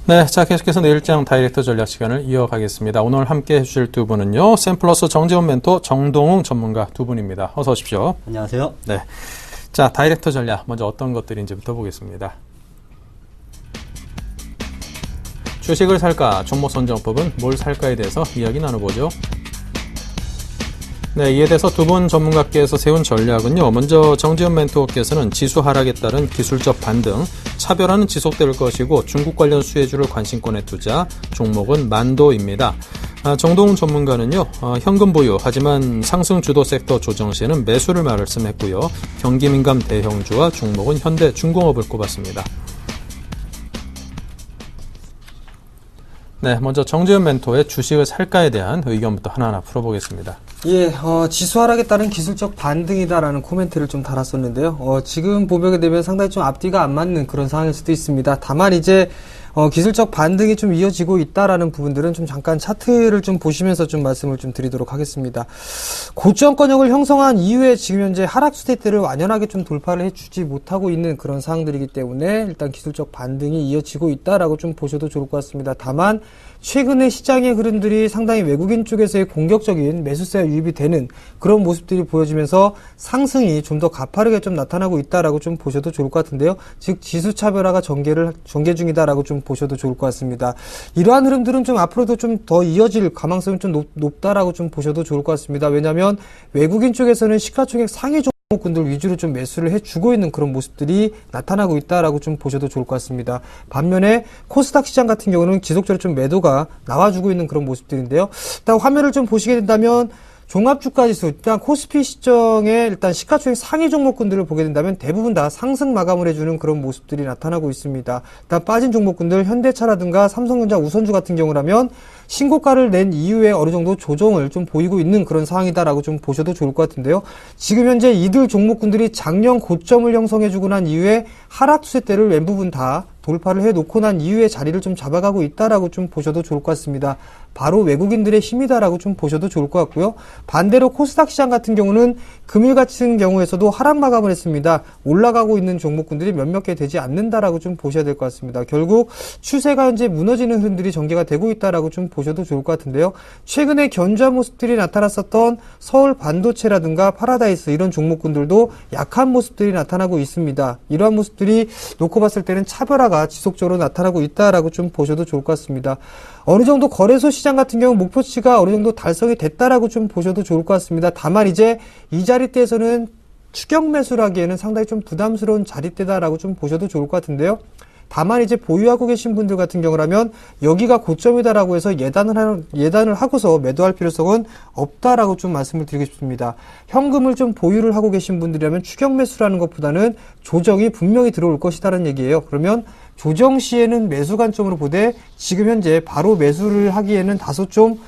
네, 자 계속해서 내일장 다이렉터 전략 시간을 이어가겠습니다. 오늘 함께 해주실 두 분은요, 샘플러스 정재훈 멘토, 정동웅 전문가 두 분입니다. 어서 오십시오. 안녕하세요. 네, 자 다이렉터 전략 먼저 어떤 것들인지부터 보겠습니다. 주식을 살까, 종목 선정법은 뭘 살까에 대해서 이야기 나눠보죠. 네, 이에 대해서 두 분 전문가께서 세운 전략은요. 먼저 정재훈 멘토께서는 지수 하락에 따른 기술적 반등, 차별화는 지속될 것이고 중국 관련 수혜주를 관심권에 투자, 종목은 만도입니다. 정동훈 전문가는요. 현금 보유, 하지만 상승 주도 섹터 조정 시에는 매수를 말씀했고요. 경기 민감 대형주와 종목은 현대 중공업을 꼽았습니다. 네, 먼저 정재훈 멘토의 주식을 살까에 대한 의견부터 하나하나 풀어보겠습니다. 예, 지수 하락에 따른 기술적 반등이다라는 코멘트를 좀 달았었는데요. 지금 보게 되면 상당히 좀 앞뒤가 안 맞는 그런 상황일 수도 있습니다. 다만 이제 기술적 반등이 좀 이어지고 있다라는 부분들은 좀 잠깐 차트를 좀 보시면서 좀 말씀을 좀 드리도록 하겠습니다. 고점권역을 형성한 이후에 지금 현재 하락 스테이트를 완연하게 좀 돌파를 해주지 못하고 있는 그런 상황들이기 때문에 일단 기술적 반등이 이어지고 있다라고 좀 보셔도 좋을 것 같습니다. 다만 최근에 시장의 흐름들이 상당히 외국인 쪽에서의 공격적인 매수세가 유입이 되는 그런 모습들이 보여지면서 상승이 좀 더 가파르게 좀 나타나고 있다라고 좀 보셔도 좋을 것 같은데요. 즉 지수 차별화가 전개 중이다라고 좀 보셔도 좋을 것 같습니다. 이러한 흐름들은 좀 앞으로도 좀 더 이어질 가망성이 좀 높다라고 좀 보셔도 좋을 것 같습니다. 왜냐하면 외국인 쪽에서는 시가총액 상위 종목군들 위주로 좀 매수를 해주고 있는 그런 모습들이 나타나고 있다라고 좀 보셔도 좋을 것 같습니다. 반면에 코스닥 시장 같은 경우는 지속적으로 좀 매도가 나와주고 있는 그런 모습들인데요. 일단 화면을 좀 보시게 된다면 종합주가지수, 일단 코스피 시정의 일단 시가총액 상위 종목군들을 보게 된다면 대부분 다 상승 마감을 해주는 그런 모습들이 나타나고 있습니다. 일단 빠진 종목군들 현대차라든가 삼성전자, 우선주 같은 경우라면 신고가를 낸 이후에 어느 정도 조정을 좀 보이고 있는 그런 상황이다라고 좀 보셔도 좋을 것 같은데요. 지금 현재 이들 종목군들이 작년 고점을 형성해주고 난 이후에 하락 추세대를 웬부분 다 돌파를 해놓고 난 이후에 자리를 좀 잡아가고 있다라고 좀 보셔도 좋을 것 같습니다. 바로 외국인들의 힘이다라고 좀 보셔도 좋을 것 같고요. 반대로 코스닥 시장 같은 경우는 금일 같은 경우에서도 하락 마감을 했습니다. 올라가고 있는 종목군들이 몇몇 개 되지 않는다라고 좀 보셔야 될 것 같습니다. 결국 추세가 현재 무너지는 흐름들이 전개가 되고 있다라고 좀 보셔도 좋을 것 같은데요. 최근에 견조한 모습들이 나타났었던 서울 반도체라든가 파라다이스 이런 종목군들도 약한 모습들이 나타나고 있습니다. 이러한 모습들이 놓고 봤을 때는 차별화가 지속적으로 나타나고 있다라고 좀 보셔도 좋을 것 같습니다. 어느 정도 거래소 시장 같은 경우 목표치가 어느 정도 달성이 됐다라고 좀 보셔도 좋을 것 같습니다. 다만 이제 이 자리대에서는 추격 매수를 하기에는 상당히 좀 부담스러운 자리대다라고 좀 보셔도 좋을 것 같은데요. 다만 이제 보유하고 계신 분들 같은 경우라면 여기가 고점이다라고 해서 예단을 하고서 매도할 필요성은 없다라고 좀 말씀을 드리고 싶습니다. 현금을 좀 보유를 하고 계신 분들이라면 추격 매수라는 것보다는 조정이 분명히 들어올 것이다라는 얘기예요. 그러면 조정 시에는 매수 관점으로 보되 지금 현재 바로 매수를 하기에는 다소 좀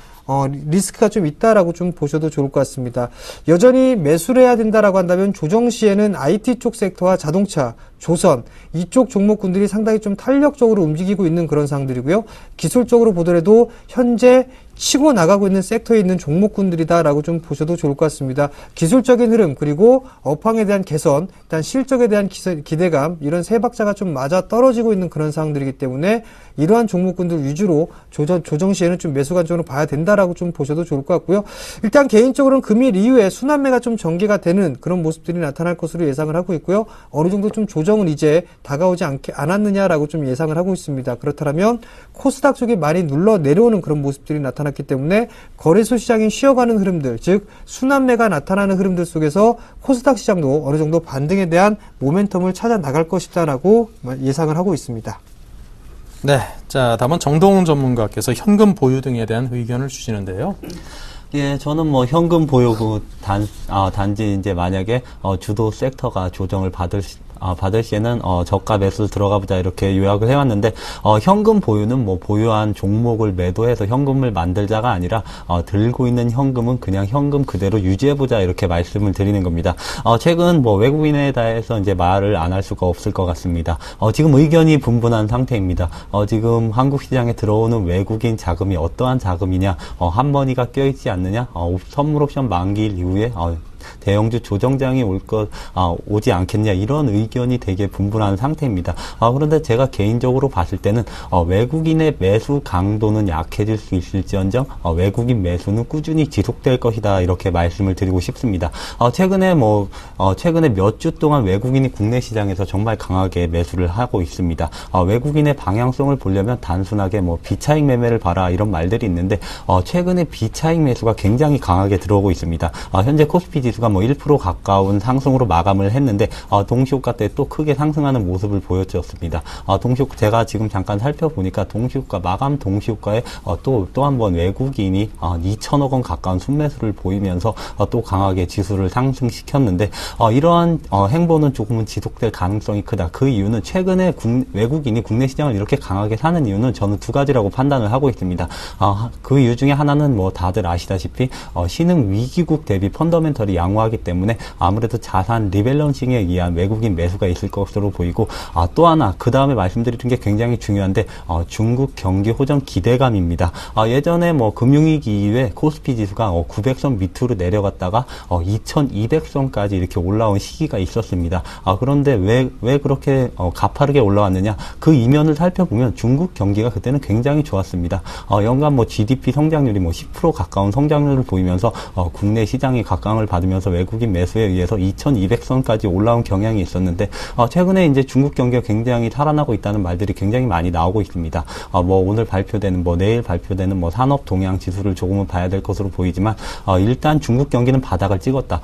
리스크가 좀 있다라고 좀 보셔도 좋을 것 같습니다. 여전히 매수를 해야 된다라고 한다면 조정 시에는 IT 쪽 섹터와 자동차, 조선 이쪽 종목군들이 상당히 좀 탄력적으로 움직이고 있는 그런 상황들이고요. 기술적으로 보더라도 현재 치고 나가고 있는 섹터에 있는 종목군들이다라고 좀 보셔도 좋을 것 같습니다. 기술적인 흐름 그리고 업황에 대한 개선, 일단 실적에 대한 기대감 이런 세 박자가 좀 맞아 떨어지고 있는 그런 상황들이기 때문에 이러한 종목군들 위주로 조정 시에는 좀 매수 관점으로 봐야 된다라고 좀 보셔도 좋을 것 같고요. 일단 개인적으로는 금일 이후에 순환매가 좀 전개가 되는 그런 모습들이 나타날 것으로 예상을 하고 있고요. 어느 정도 좀 조정은 이제 다가오지 않았느냐라고 좀 예상을 하고 있습니다. 그렇다면 코스닥 쪽이 많이 눌러 내려오는 그런 모습들이 나타났기 때문에 거래소 시장이 쉬어가는 흐름들, 즉 순환매가 나타나는 흐름들 속에서 코스닥 시장도 어느 정도 반등에 대한 모멘텀을 찾아 나갈 것이다라고 예상을 하고 있습니다. 네, 자 다음은 정동훈 전문가께서 현금 보유 등에 대한 의견을 주시는데요. 예, 저는 뭐 현금 보유 단지 이제 만약에 주도 섹터가 조정을 받을 시에는 저가 매수 들어가 보자 이렇게 요약을 해왔는데 현금 보유는 뭐 보유한 종목을 매도해서 현금을 만들자가 아니라 들고 있는 현금은 그냥 현금 그대로 유지해보자 이렇게 말씀을 드리는 겁니다. 최근 뭐 외국인에 대해서 이제 말을 안 할 수가 없을 것 같습니다. 지금 의견이 분분한 상태입니다. 지금 한국 시장에 들어오는 외국인 자금이 어떠한 자금이냐, 한 번이가 껴있지 않느냐, 선물 옵션 만기일 이후에 대형주 조정장이 오지 않겠냐 이런 의견이 되게 분분한 상태입니다. 그런데 제가 개인적으로 봤을 때는 외국인의 매수 강도는 약해질 수 있을지언정 외국인 매수는 꾸준히 지속될 것이다 이렇게 말씀을 드리고 싶습니다. 최근에 몇 주 동안 외국인이 국내 시장에서 정말 강하게 매수를 하고 있습니다. 외국인의 방향성을 보려면 단순하게 뭐 비차익 매매를 봐라 이런 말들이 있는데 최근에 비차익 매수가 굉장히 강하게 들어오고 있습니다. 현재 코스피 지수가 뭐 1% 가까운 상승으로 마감을 했는데 동시효과 때 또 크게 상승하는 모습을 보여줬습니다. 제가 지금 잠깐 살펴보니까 동시효과 마감 동시효과에 또 한 번 외국인이 2천억 원 가까운 순매수를 보이면서 또 강하게 지수를 상승시켰는데 이러한 행보는 조금은 지속될 가능성이 크다. 그 이유는 최근에 외국인이 국내 시장을 이렇게 강하게 사는 이유는 저는 두 가지라고 판단을 하고 있습니다. 그 이유 중에 하나는 뭐 다들 아시다시피 신흥 위기국 대비 펀더멘털이 양호하기 때문에 아무래도 자산 리밸런싱에 의한 외국인 매수가 있을 것으로 보이고, 또 하나 그 다음에 말씀드리는 게 굉장히 중요한데 중국 경기 호전 기대감입니다. 예전에 뭐 금융위기 이후에 코스피 지수가 900선 밑으로 내려갔다가 2200선까지 이렇게 올라온 시기가 있었습니다. 그런데 왜 그렇게 가파르게 올라왔느냐? 그 이면을 살펴보면 중국 경기가 그때는 굉장히 좋았습니다. 연간 뭐 GDP 성장률이 뭐 10% 가까운 성장률을 보이면서 국내 시장이 각광을 받으면서 외국인 매수에 의해서 2200선까지 올라온 경향이 있었는데, 최근에 이제 중국 경기가 굉장히 살아나고 있다는 말들이 굉장히 많이 나오고 있습니다. 뭐 오늘 발표되는 내일 발표되는 산업 동향 지수를 조금은 봐야 될 것으로 보이지만, 일단 중국 경기는 바닥을 찍었다.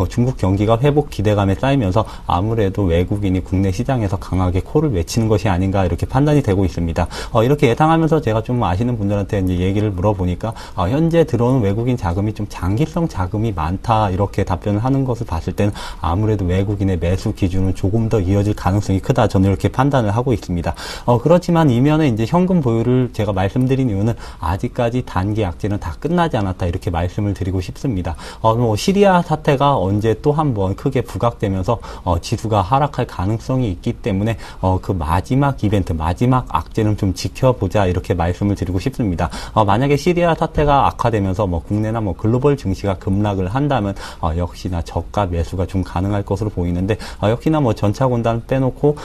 중국 경기가 회복 기대감에 쌓이면서 아무래도 외국인이 국내 시장에서 강하게 코를 외치는 것이 아닌가 이렇게 판단이 되고 있습니다. 이렇게 예상하면서 제가 좀 아시는 분들한테 이제 얘기를 물어보니까 현재 들어오는 외국인 자금이 좀 장기성 자금이 많다 이렇게 답변을 하는 것을 봤을 때는 아무래도 외국인의 매수 기준은 조금 더 이어질 가능성이 크다. 저는 이렇게 판단을 하고 있습니다. 그렇지만 이면에 이제 현금 보유를 제가 말씀드린 이유는 아직까지 단기 악재는 다 끝나지 않았다 이렇게 말씀을 드리고 싶습니다. 시리아 사태가 언제 또 한 번 크게 부각되면서 지수가 하락할 가능성이 있기 때문에 그 마지막 이벤트, 마지막 악재는 좀 지켜보자 이렇게 말씀을 드리고 싶습니다. 만약에 시리아 사태가 악화되면서 국내나 글로벌 증시가 급락을 한다면 역시나 저가 매수가 좀 가능할 것으로 보이는데, 역시나 전차군단 빼놓고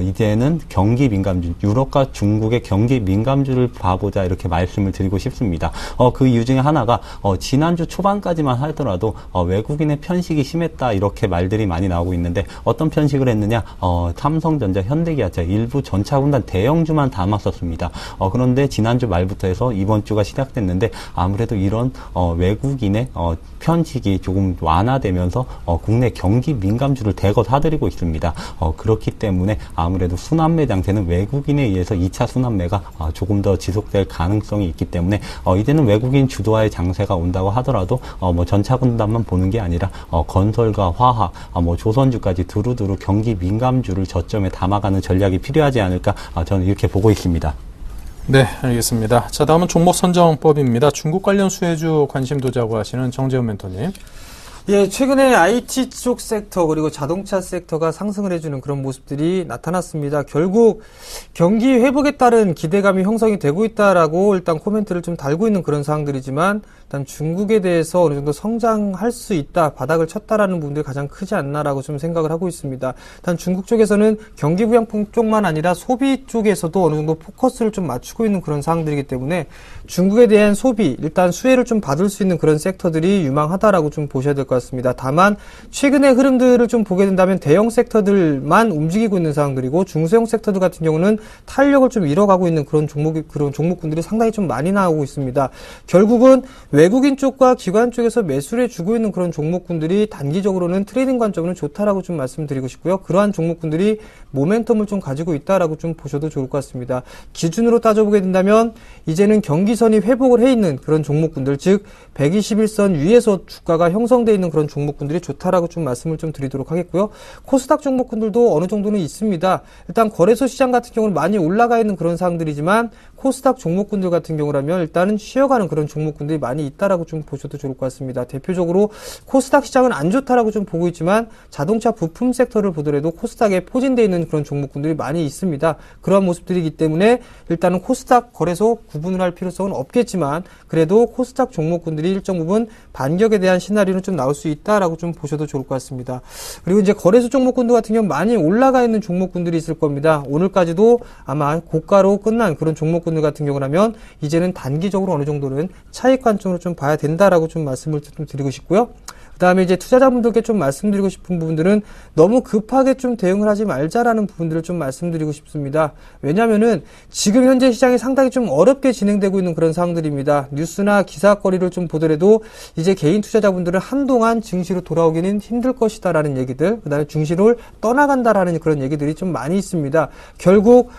이제는 경기 민감주, 유럽과 중국의 경기 민감주를 봐보자 이렇게 말씀을 드리고 싶습니다. 그 이유 중에 하나가 지난주 초반까지만 하더라도 외국인의 편식이 심했다 이렇게 말들이 많이 나오고 있는데, 어떤 편식을 했느냐? 삼성전자, 현대기아차 일부 전차군단 대형주만 담았었습니다. 그런데 지난주 말부터 해서 이번 주가 시작됐는데 아무래도 이런 외국인의 편식이 조금 완화되면서 국내 경기 민감주를 대거 사들이고 있습니다. 그렇기 때문에 아무래도 순환매 장세는 외국인에 의해서 2차 순환매가 조금 더 지속될 가능성이 있기 때문에 이제는 외국인 주도화의 장세가 온다고 하더라도 전차군단만 보는 게 아니라 건설과 화학, 조선주까지 두루두루 경기 민감주를 저점에 담아가는 전략이 필요하지 않을까, 저는 이렇게 보고 있습니다. 네, 알겠습니다. 자, 다음은 종목 선정법입니다. 중국 관련 수혜주 관심 두자고 하시는 정재훈 멘토님. 예, 최근에 IT 쪽 섹터 그리고 자동차 섹터가 상승을 해주는 그런 모습들이 나타났습니다. 결국 경기 회복에 따른 기대감이 형성이 되고 있다라고 일단 코멘트를 좀 달고 있는 그런 상황들이지만, 일단 중국에 대해서 어느 정도 성장할 수 있다, 바닥을 쳤다라는 부분들이 가장 크지 않나라고 좀 생각을 하고 있습니다. 일단 중국 쪽에서는 경기 부양품 쪽만 아니라 소비 쪽에서도 어느 정도 포커스를 좀 맞추고 있는 그런 상황들이기 때문에 중국에 대한 소비, 일단 수혜를 좀 받을 수 있는 그런 섹터들이 유망하다라고 좀 보셔야 될 것 같습니다. 다만 최근의 흐름들을 좀 보게 된다면 대형 섹터들만 움직이고 있는 상황들이고, 중소형 섹터들 같은 경우는 탄력을 좀 잃어가고 있는 그런 종목군들이 상당히 좀 많이 나오고 있습니다. 결국은 외국인 쪽과 기관 쪽에서 매수를 해주고 있는 그런 종목군들이 단기적으로는 트레이딩 관점으로는 좋다라고 좀 말씀드리고 싶고요. 그러한 종목군들이 모멘텀을 좀 가지고 있다라고 좀 보셔도 좋을 것 같습니다. 기준으로 따져보게 된다면 이제는 경기선이 회복을 해 있는 그런 종목군들, 즉 121선 위에서 주가가 형성되어 있는 그런 종목군들이 좋다라고 좀 말씀을 좀 드리도록 하겠고요. 코스닥 종목군들도 어느 정도는 있습니다. 일단 거래소 시장 같은 경우는 많이 올라가 있는 그런 상황들이지만, 코스닥 종목군들 같은 경우라면 일단은 쉬어가는 그런 종목군들이 많이 있다라고 좀 보셔도 좋을 것 같습니다. 대표적으로 코스닥 시장은 안 좋다라고 좀 보고 있지만, 자동차 부품 섹터를 보더라도 코스닥에 포진되어 있는 그런 종목군들이 많이 있습니다. 그러한 모습들이기 때문에 일단은 코스닥 거래소 구분을 할 필요성은 없겠지만, 그래도 코스닥 종목군들이 일정 부분 반격에 대한 시나리오는 좀 나올 수 있다라고 좀 보셔도 좋을 것 같습니다. 그리고 이제 거래소 종목군들 같은 경우 많이 올라가 있는 종목군들이 있을 겁니다. 오늘까지도 아마 고가로 끝난 그런 종목군들 같은 경우라면 이제는 단기적으로 어느 정도는 차익 관점으로 좀 봐야 된다라고 좀 말씀을 좀 드리고 싶고요. 그 다음에 이제 투자자분들께 좀 말씀드리고 싶은 부분들은 너무 급하게 좀 대응을 하지 말자라는 부분들을 좀 말씀드리고 싶습니다. 왜냐면은 지금 현재 시장이 상당히 좀 어렵게 진행되고 있는 그런 상황들입니다. 뉴스나 기사거리를 좀 보더라도 이제 개인 투자자분들은 한동안 증시로 돌아오기는 힘들 것이다라는 얘기들, 그 다음에 증시를 떠나간다라는 그런 얘기들이 좀 많이 있습니다. 결국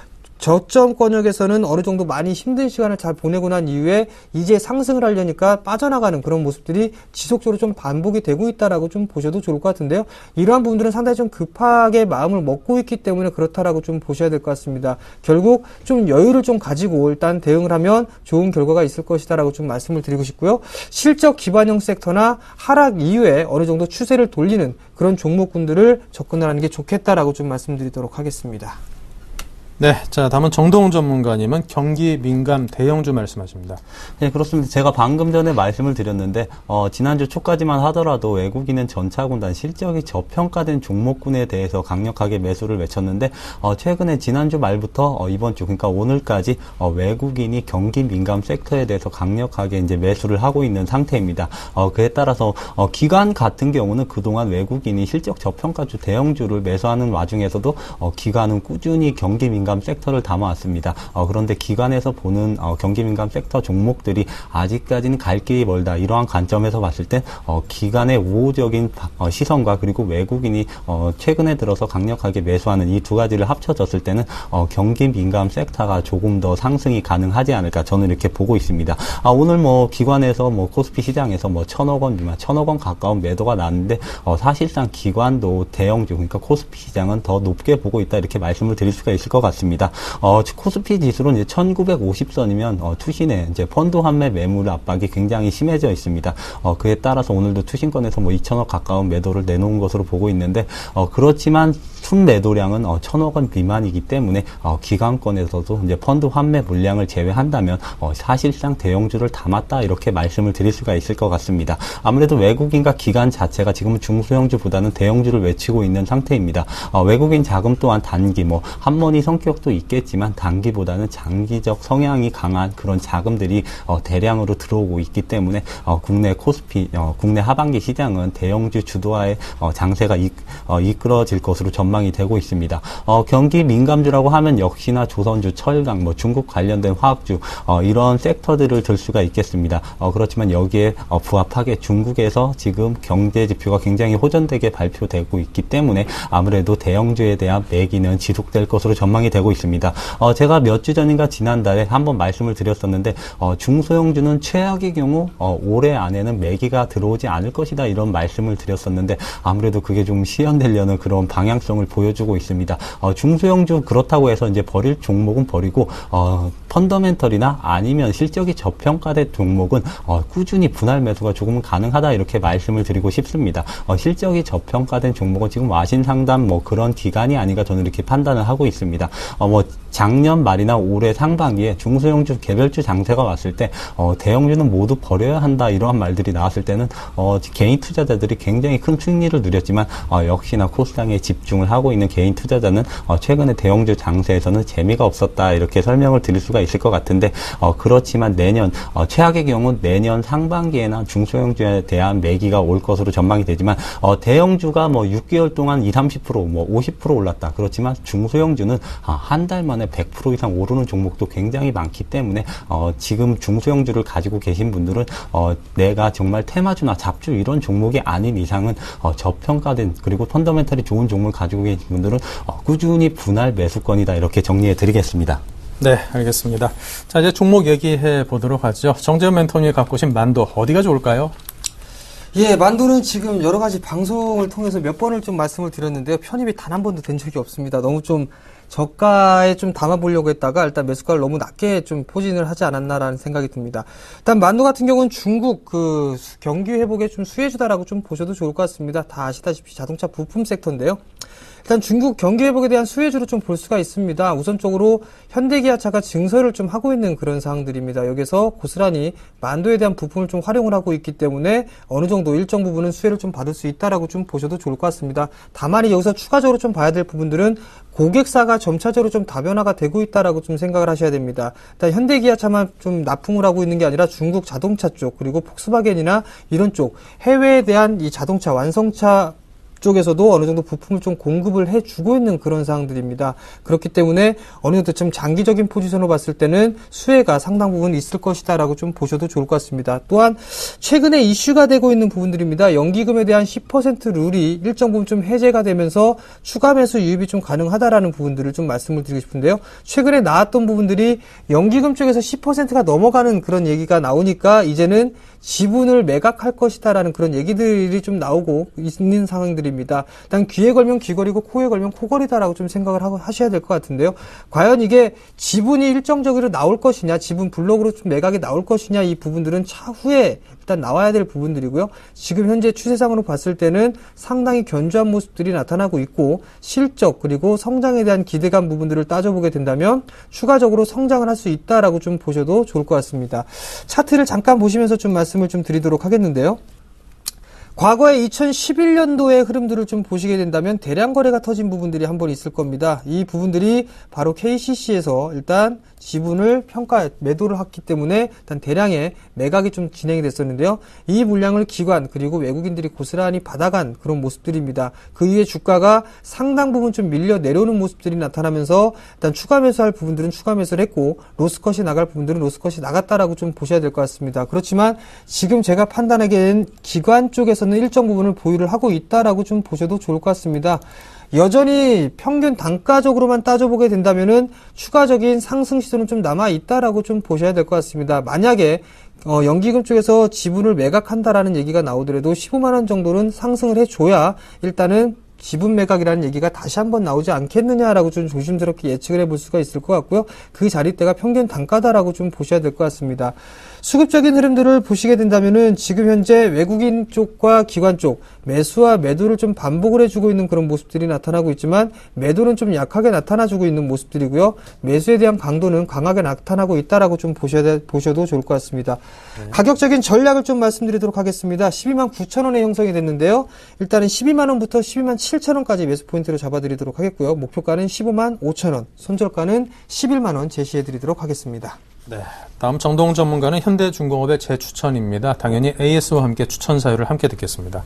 저점 권역에서는 어느 정도 많이 힘든 시간을 잘 보내고 난 이후에 이제 상승을 하려니까 빠져나가는 그런 모습들이 지속적으로 좀 반복이 되고 있다라고 좀 보셔도 좋을 것 같은데요. 이러한 부분들은 상당히 좀 급하게 마음을 먹고 있기 때문에 그렇다라고 좀 보셔야 될 것 같습니다. 결국 좀 여유를 좀 가지고 일단 대응을 하면 좋은 결과가 있을 것이다라고 좀 말씀을 드리고 싶고요. 실적 기반형 섹터나 하락 이후에 어느 정도 추세를 돌리는 그런 종목군들을 접근을 하는 게 좋겠다라고 좀 말씀드리도록 하겠습니다. 네, 자 다음은 정동훈 전문가님은 경기 민감 대형주 말씀하십니다. 네, 그렇습니다. 제가 방금 전에 말씀을 드렸는데 지난주 초까지만 하더라도 외국인은 전차군단 실적이 저평가된 종목군에 대해서 강력하게 매수를 외쳤는데 최근에 지난주 말부터 이번 주 그러니까 오늘까지 외국인이 경기 민감 섹터에 대해서 강력하게 이제 매수를 하고 있는 상태입니다. 그에 따라서 기관 같은 경우는 그동안 외국인이 실적 저평가주 대형주를 매수하는 와중에서도 기관은 꾸준히 경기 민감 섹터를 담아왔습니다. 그런데 기관에서 보는 경기 민감 섹터 종목들이 아직까지는 갈 길이 멀다. 이러한 관점에서 봤을 때 기관의 우호적인 시선과 그리고 외국인이 최근에 들어서 강력하게 매수하는 이 두 가지를 합쳐졌을 때는 경기 민감 섹터가 조금 더 상승이 가능하지 않을까 저는 이렇게 보고 있습니다. 오늘 기관에서 코스피 시장에서 1,000억 원 미만, 1,000억 원 가까운 매도가 나왔는데 사실상 기관도 대형주 그러니까 코스피 시장은 더 높게 보고 있다 이렇게 말씀을 드릴 수가 있을 것 같습니다. 코스피 지수는 이제 1950선이면 투신의 이제 펀드 환매 매물 압박이 굉장히 심해져 있습니다. 그에 따라서 오늘도 투신권에서 2,000억 가까운 매도를 내놓은 것으로 보고 있는데 그렇지만 순매도량은 1,000억 원 미만이기 때문에 기관권에서도 이제 펀드 환매 물량을 제외한다면 사실상 대형주를 담았다 이렇게 말씀을 드릴 수가 있을 것 같습니다. 아무래도 외국인과 기관 자체가 지금은 중소형주보다는 대형주를 외치고 있는 상태입니다. 외국인 자금 또한 단기 한머니 성격도 있겠지만 단기보다는 장기적 성향이 강한 그런 자금들이 대량으로 들어오고 있기 때문에 국내 코스피, 국내 하반기 시장은 대형주 주도하에 장세가 이끌어질 것으로 전망이 되고 있습니다. 경기 민감주라고 하면 역시나 조선주, 철강, 중국 관련된 화학주 이런 섹터들을 들 수가 있겠습니다. 그렇지만 여기에 부합하게 중국에서 지금 경제 지표가 굉장히 호전되게 발표되고 있기 때문에 아무래도 대형주에 대한 매기는 지속될 것으로 전망이 되고 있습니다. 제가 몇 주 전인가 지난달에 한번 말씀을 드렸었는데 중소형주는 최악의 경우 올해 안에는 매기가 들어오지 않을 것이다 이런 말씀을 드렸었는데 아무래도 그게 좀 시현되려는 그런 방향성을 보여주고 있습니다. 중소형주 그렇다고 해서 이제 버릴 종목은 버리고 펀더멘털이나 아니면 실적이 저평가된 종목은 꾸준히 분할 매수가 조금은 가능하다 이렇게 말씀을 드리고 싶습니다. 실적이 저평가된 종목은 지금 와신 상담 그런 기간이 아닌가 저는 이렇게 판단을 하고 있습니다. 작년 말이나 올해 상반기에 중소형주 개별주 장세가 왔을 때 대형주는 모두 버려야 한다 이러한 말들이 나왔을 때는 개인 투자자들이 굉장히 큰 승리를 누렸지만 역시나 코스닥에 집중을 하고 있는 개인 투자자는 최근에 대형주 장세에서는 재미가 없었다 이렇게 설명을 드릴 수가 있을 것 같은데 그렇지만 내년 최악의 경우 내년 상반기에나 중소형주에 대한 매기가 올 것으로 전망이 되지만 대형주가 6개월 동안 20, 30% 50% 올랐다. 그렇지만 중소형주는 한 달 만에 100% 이상 오르는 종목도 굉장히 많기 때문에 지금 중소형주를 가지고 계신 분들은 내가 정말 테마주나 잡주 이런 종목이 아닌 이상은 저평가된 그리고 펀더멘털이 좋은 종목을 가지고 계신 분들은 꾸준히 분할 매수권이다 이렇게 정리해 드리겠습니다. 네, 알겠습니다. 자, 이제 종목 얘기해 보도록 하죠. 정재현 멘토님이 갖고 오신 만도 어디가 좋을까요? 예, 만도는 지금 여러 가지 방송을 통해서 몇 번을 좀 말씀을 드렸는데요. 편입이 단 한 번도 된 적이 없습니다. 너무 좀 저가에 좀 담아보려고 했다가 일단 매수가를 너무 낮게 좀 포진을 하지 않았나라는 생각이 듭니다. 일단 만도 같은 경우는 중국 경기 회복에 좀 수혜주다라고 좀 보셔도 좋을 것 같습니다. 다 아시다시피 자동차 부품 섹터인데요. 일단 중국 경기 회복에 대한 수혜주로 좀 볼 수가 있습니다. 우선적으로 현대기아차가 증설을 좀 하고 있는 그런 상황들입니다. 여기서 고스란히 만도에 대한 부품을 좀 활용을 하고 있기 때문에 어느 정도 일정 부분은 수혜를 좀 받을 수 있다라고 좀 보셔도 좋을 것 같습니다. 다만 여기서 추가적으로 좀 봐야 될 부분들은 고객사가 점차적으로 좀 다변화가 되고 있다라고 좀 생각을 하셔야 됩니다. 일단 현대기아차만 좀 납품을 하고 있는 게 아니라 중국 자동차 쪽 그리고 폭스바겐이나 이런 쪽 해외에 대한 이 자동차 완성차 쪽에서도 어느 정도 부품을 좀 공급을 해주고 있는 그런 상황들입니다. 그렇기 때문에 어느 정도 좀 장기적인 포지션으로 봤을 때는 수혜가 상당 부분 있을 것이다라고 좀 보셔도 좋을 것 같습니다. 또한 최근에 이슈가 되고 있는 부분들입니다. 연기금에 대한 10% 룰이 일정 부분 좀 해제가 되면서 추가 매수 유입이 좀 가능하다라는 부분들을 좀 말씀을 드리고 싶은데요. 최근에 나왔던 부분들이 연기금 쪽에서 10%가 넘어가는 그런 얘기가 나오니까 이제는 지분을 매각할 것이다라는 그런 얘기들이 좀 나오고 있는 상황들입니다. 일단 귀에 걸면 귀걸이고 코에 걸면 코걸이다라고 좀 생각을 하셔야 될 것 같은데요. 과연 이게 지분이 일정적으로 나올 것이냐, 지분 블록으로 좀 매각이 나올 것이냐, 이 부분들은 차후에 일단 나와야 될 부분들이고요. 지금 현재 추세상으로 봤을 때는 상당히 견조한 모습들이 나타나고 있고 실적 그리고 성장에 대한 기대감 부분들을 따져보게 된다면 추가적으로 성장을 할 수 있다라고 좀 보셔도 좋을 것 같습니다. 차트를 잠깐 보시면서 좀 말씀을 좀 드리도록 하겠는데요. 과거에 2011년도의 흐름들을 좀 보시게 된다면 대량 거래가 터진 부분들이 한 번 있을 겁니다. 이 부분들이 바로 KCC에서 일단 지분을 매도를 했기 때문에 일단 대량의 매각이 좀 진행이 됐었는데요. 이 물량을 기관 그리고 외국인들이 고스란히 받아간 그런 모습들입니다. 그 이후에 주가가 상당 부분 좀 밀려 내려오는 모습들이 나타나면서 일단 추가 매수할 부분들은 추가 매수를 했고 로스컷이 나갈 부분들은 로스컷이 나갔다라고 좀 보셔야 될 것 같습니다. 그렇지만 지금 제가 판단하기에는 기관 쪽에서는 일정 부분을 보유를 하고 있다라고 좀 보셔도 좋을 것 같습니다. 여전히 평균 단가적으로만 따져보게 된다면은 추가적인 상승 시도는 좀 남아있다라고 좀 보셔야 될 것 같습니다. 만약에 연기금 쪽에서 지분을 매각한다라는 얘기가 나오더라도 15만원 정도는 상승을 해줘야 일단은 지분 매각이라는 얘기가 다시 한번 나오지 않겠느냐라고 좀 조심스럽게 예측을 해볼 수가 있을 것 같고요. 그 자리대가 평균 단가다라고 좀 보셔야 될 것 같습니다. 수급적인 흐름들을 보시게 된다면은 지금 현재 외국인 쪽과 기관 쪽 매수와 매도를 좀 반복을 해주고 있는 그런 모습들이 나타나고 있지만 매도는 좀 약하게 나타나주고 있는 모습들이고요. 매수에 대한 강도는 강하게 나타나고 있다라고 좀 보셔도 좋을 것 같습니다. 네. 가격적인 전략을 좀 말씀드리도록 하겠습니다. 12만 9천 원에 형성이 됐는데요. 일단은 12만 원부터 12만 7천 원까지 매수 포인트로 잡아드리도록 하겠고요. 목표가는 15만 5천 원, 손절가는 11만 원 제시해드리도록 하겠습니다. 네, 다음 정동 전문가는 현대중공업의 재추천입니다. 당연히 AS와 함께 추천 사유를 함께 듣겠습니다.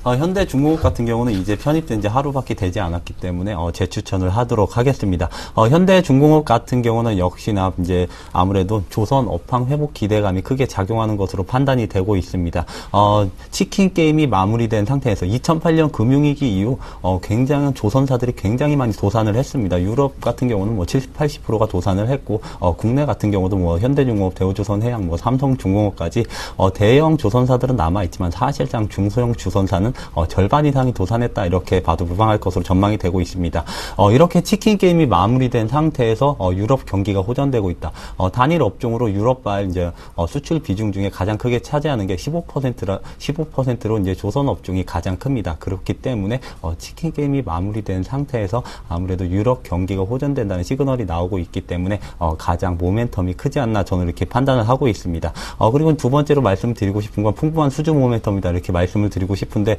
현대중공업 같은 경우는 이제 편입된 지 하루밖에 되지 않았기 때문에 재추천을 하도록 하겠습니다. 현대중공업 같은 경우는 역시나 이제 아무래도 조선 업황 회복 기대감이 크게 작용하는 것으로 판단이 되고 있습니다. 치킨 게임이 마무리된 상태에서 2008년 금융위기 이후 굉장히 조선사들이 굉장히 많이 도산을 했습니다. 유럽 같은 경우는 뭐 70, 80%가 도산을 했고 국내 같은 경우도 뭐 현대중공업, 대우조선해양, 뭐 삼성중공업까지 대형 조선사들은 남아 있지만 사실상 중소형 조선사는 절반 이상이 도산했다 이렇게 봐도 무방할 것으로 전망이 되고 있습니다. 이렇게 치킨 게임이 마무리된 상태에서 유럽 경기가 호전되고 있다. 단일 업종으로 유럽발 이제 수출 비중 중에 가장 크게 차지하는 게 15%로 이제 조선 업종이 가장 큽니다. 그렇기 때문에 치킨 게임이 마무리된 상태에서 아무래도 유럽 경기가 호전된다는 시그널이 나오고 있기 때문에 가장 모멘텀이 크지 않나 저는 이렇게 판단을 하고 있습니다. 그리고 두 번째로 말씀드리고 싶은 건 풍부한 수주 모멘텀이다 이렇게 말씀을 드리고 싶은데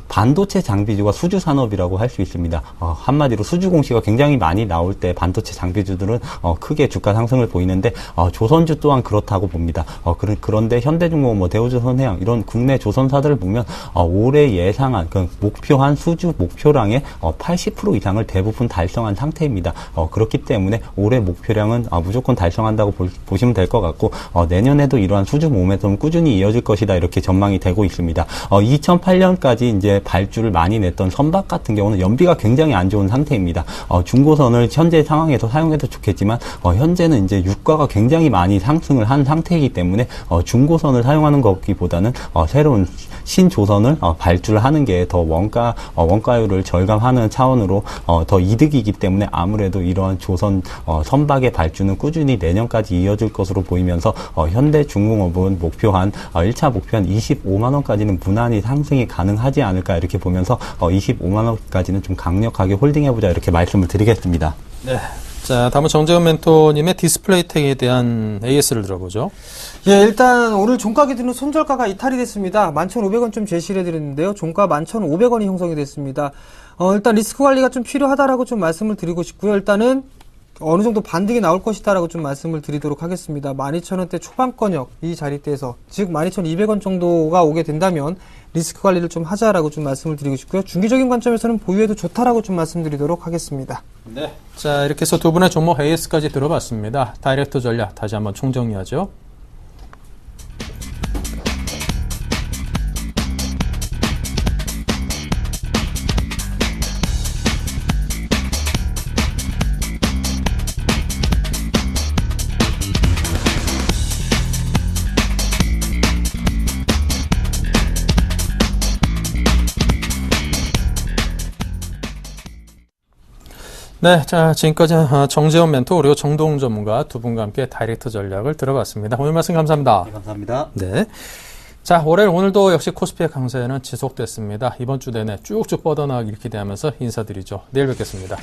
반도체 장비주가 수주 산업이라고 할 수 있습니다. 한마디로 수주 공시가 굉장히 많이 나올 때 반도체 장비주들은 크게 주가 상승을 보이는데 조선주 또한 그렇다고 봅니다. 그런데 현대중공업, 뭐 대우조선해양 이런 국내 조선사들을 보면 올해 예상한 목표한 수주 목표량의 80% 이상을 대부분 달성한 상태입니다. 그렇기 때문에 올해 목표량은 무조건 달성한다고 보시면 될 것 같고 내년에도 이러한 수주 모멘텀은 꾸준히 이어질 것이다 이렇게 전망이 되고 있습니다. 2008년까지 이제 발주를 많이 냈던 선박 같은 경우는 연비가 굉장히 안 좋은 상태입니다. 중고선을 현재 상황에서 사용해도 좋겠지만 현재는 이제 유가가 굉장히 많이 상승을 한 상태이기 때문에 중고선을 사용하는 것보다는 새로운 신조선을 발주를 하는 게 더 원가율을 절감하는 차원으로 더 이득이기 때문에 아무래도 이러한 조선 선박의 발주는 꾸준히 내년까지 이어질 것으로 보이면서 현대중공업은 1차 목표한 25만 원까지는 무난히 상승이 가능하지 않을까 이렇게 보면서 25만 원까지는 좀 강력하게 홀딩해보자 이렇게 말씀을 드리겠습니다. 네. 자, 다음은 정재훈 멘토님의 디스플레이텍에 대한 AS를 들어보죠. 예, 일단 오늘 종가 기준으로 손절가가 이탈이 됐습니다. 11,500원 좀 제시를 해드렸는데요. 종가 11,500원이 형성이 됐습니다. 일단 리스크 관리가 좀 필요하다라고 좀 말씀을 드리고 싶고요. 일단은 어느 정도 반등이 나올 것이다라고 좀 말씀을 드리도록 하겠습니다. 12,000원대 초반권역 이 자리대에서 즉 12,200원 정도가 오게 된다면 리스크 관리를 좀 하자라고 좀 말씀을 드리고 싶고요. 중기적인 관점에서는 보유해도 좋다라고 좀 말씀드리도록 하겠습니다. 네. 자, 이렇게 해서 두 분의 종목 AS까지 들어봤습니다. 다이렉트 전략 다시 한번 총정리하죠. 네, 자, 지금까지 정재원 멘토 그리고 정동 전문가 두 분과 함께 다이렉트 전략을 들어봤습니다. 오늘 말씀 감사합니다. 네, 감사합니다. 네. 자, 월요일 오늘도 역시 코스피의 강세는 지속됐습니다. 이번 주 내내 쭉쭉 뻗어나가길 기대하면서 인사드리죠. 내일 뵙겠습니다.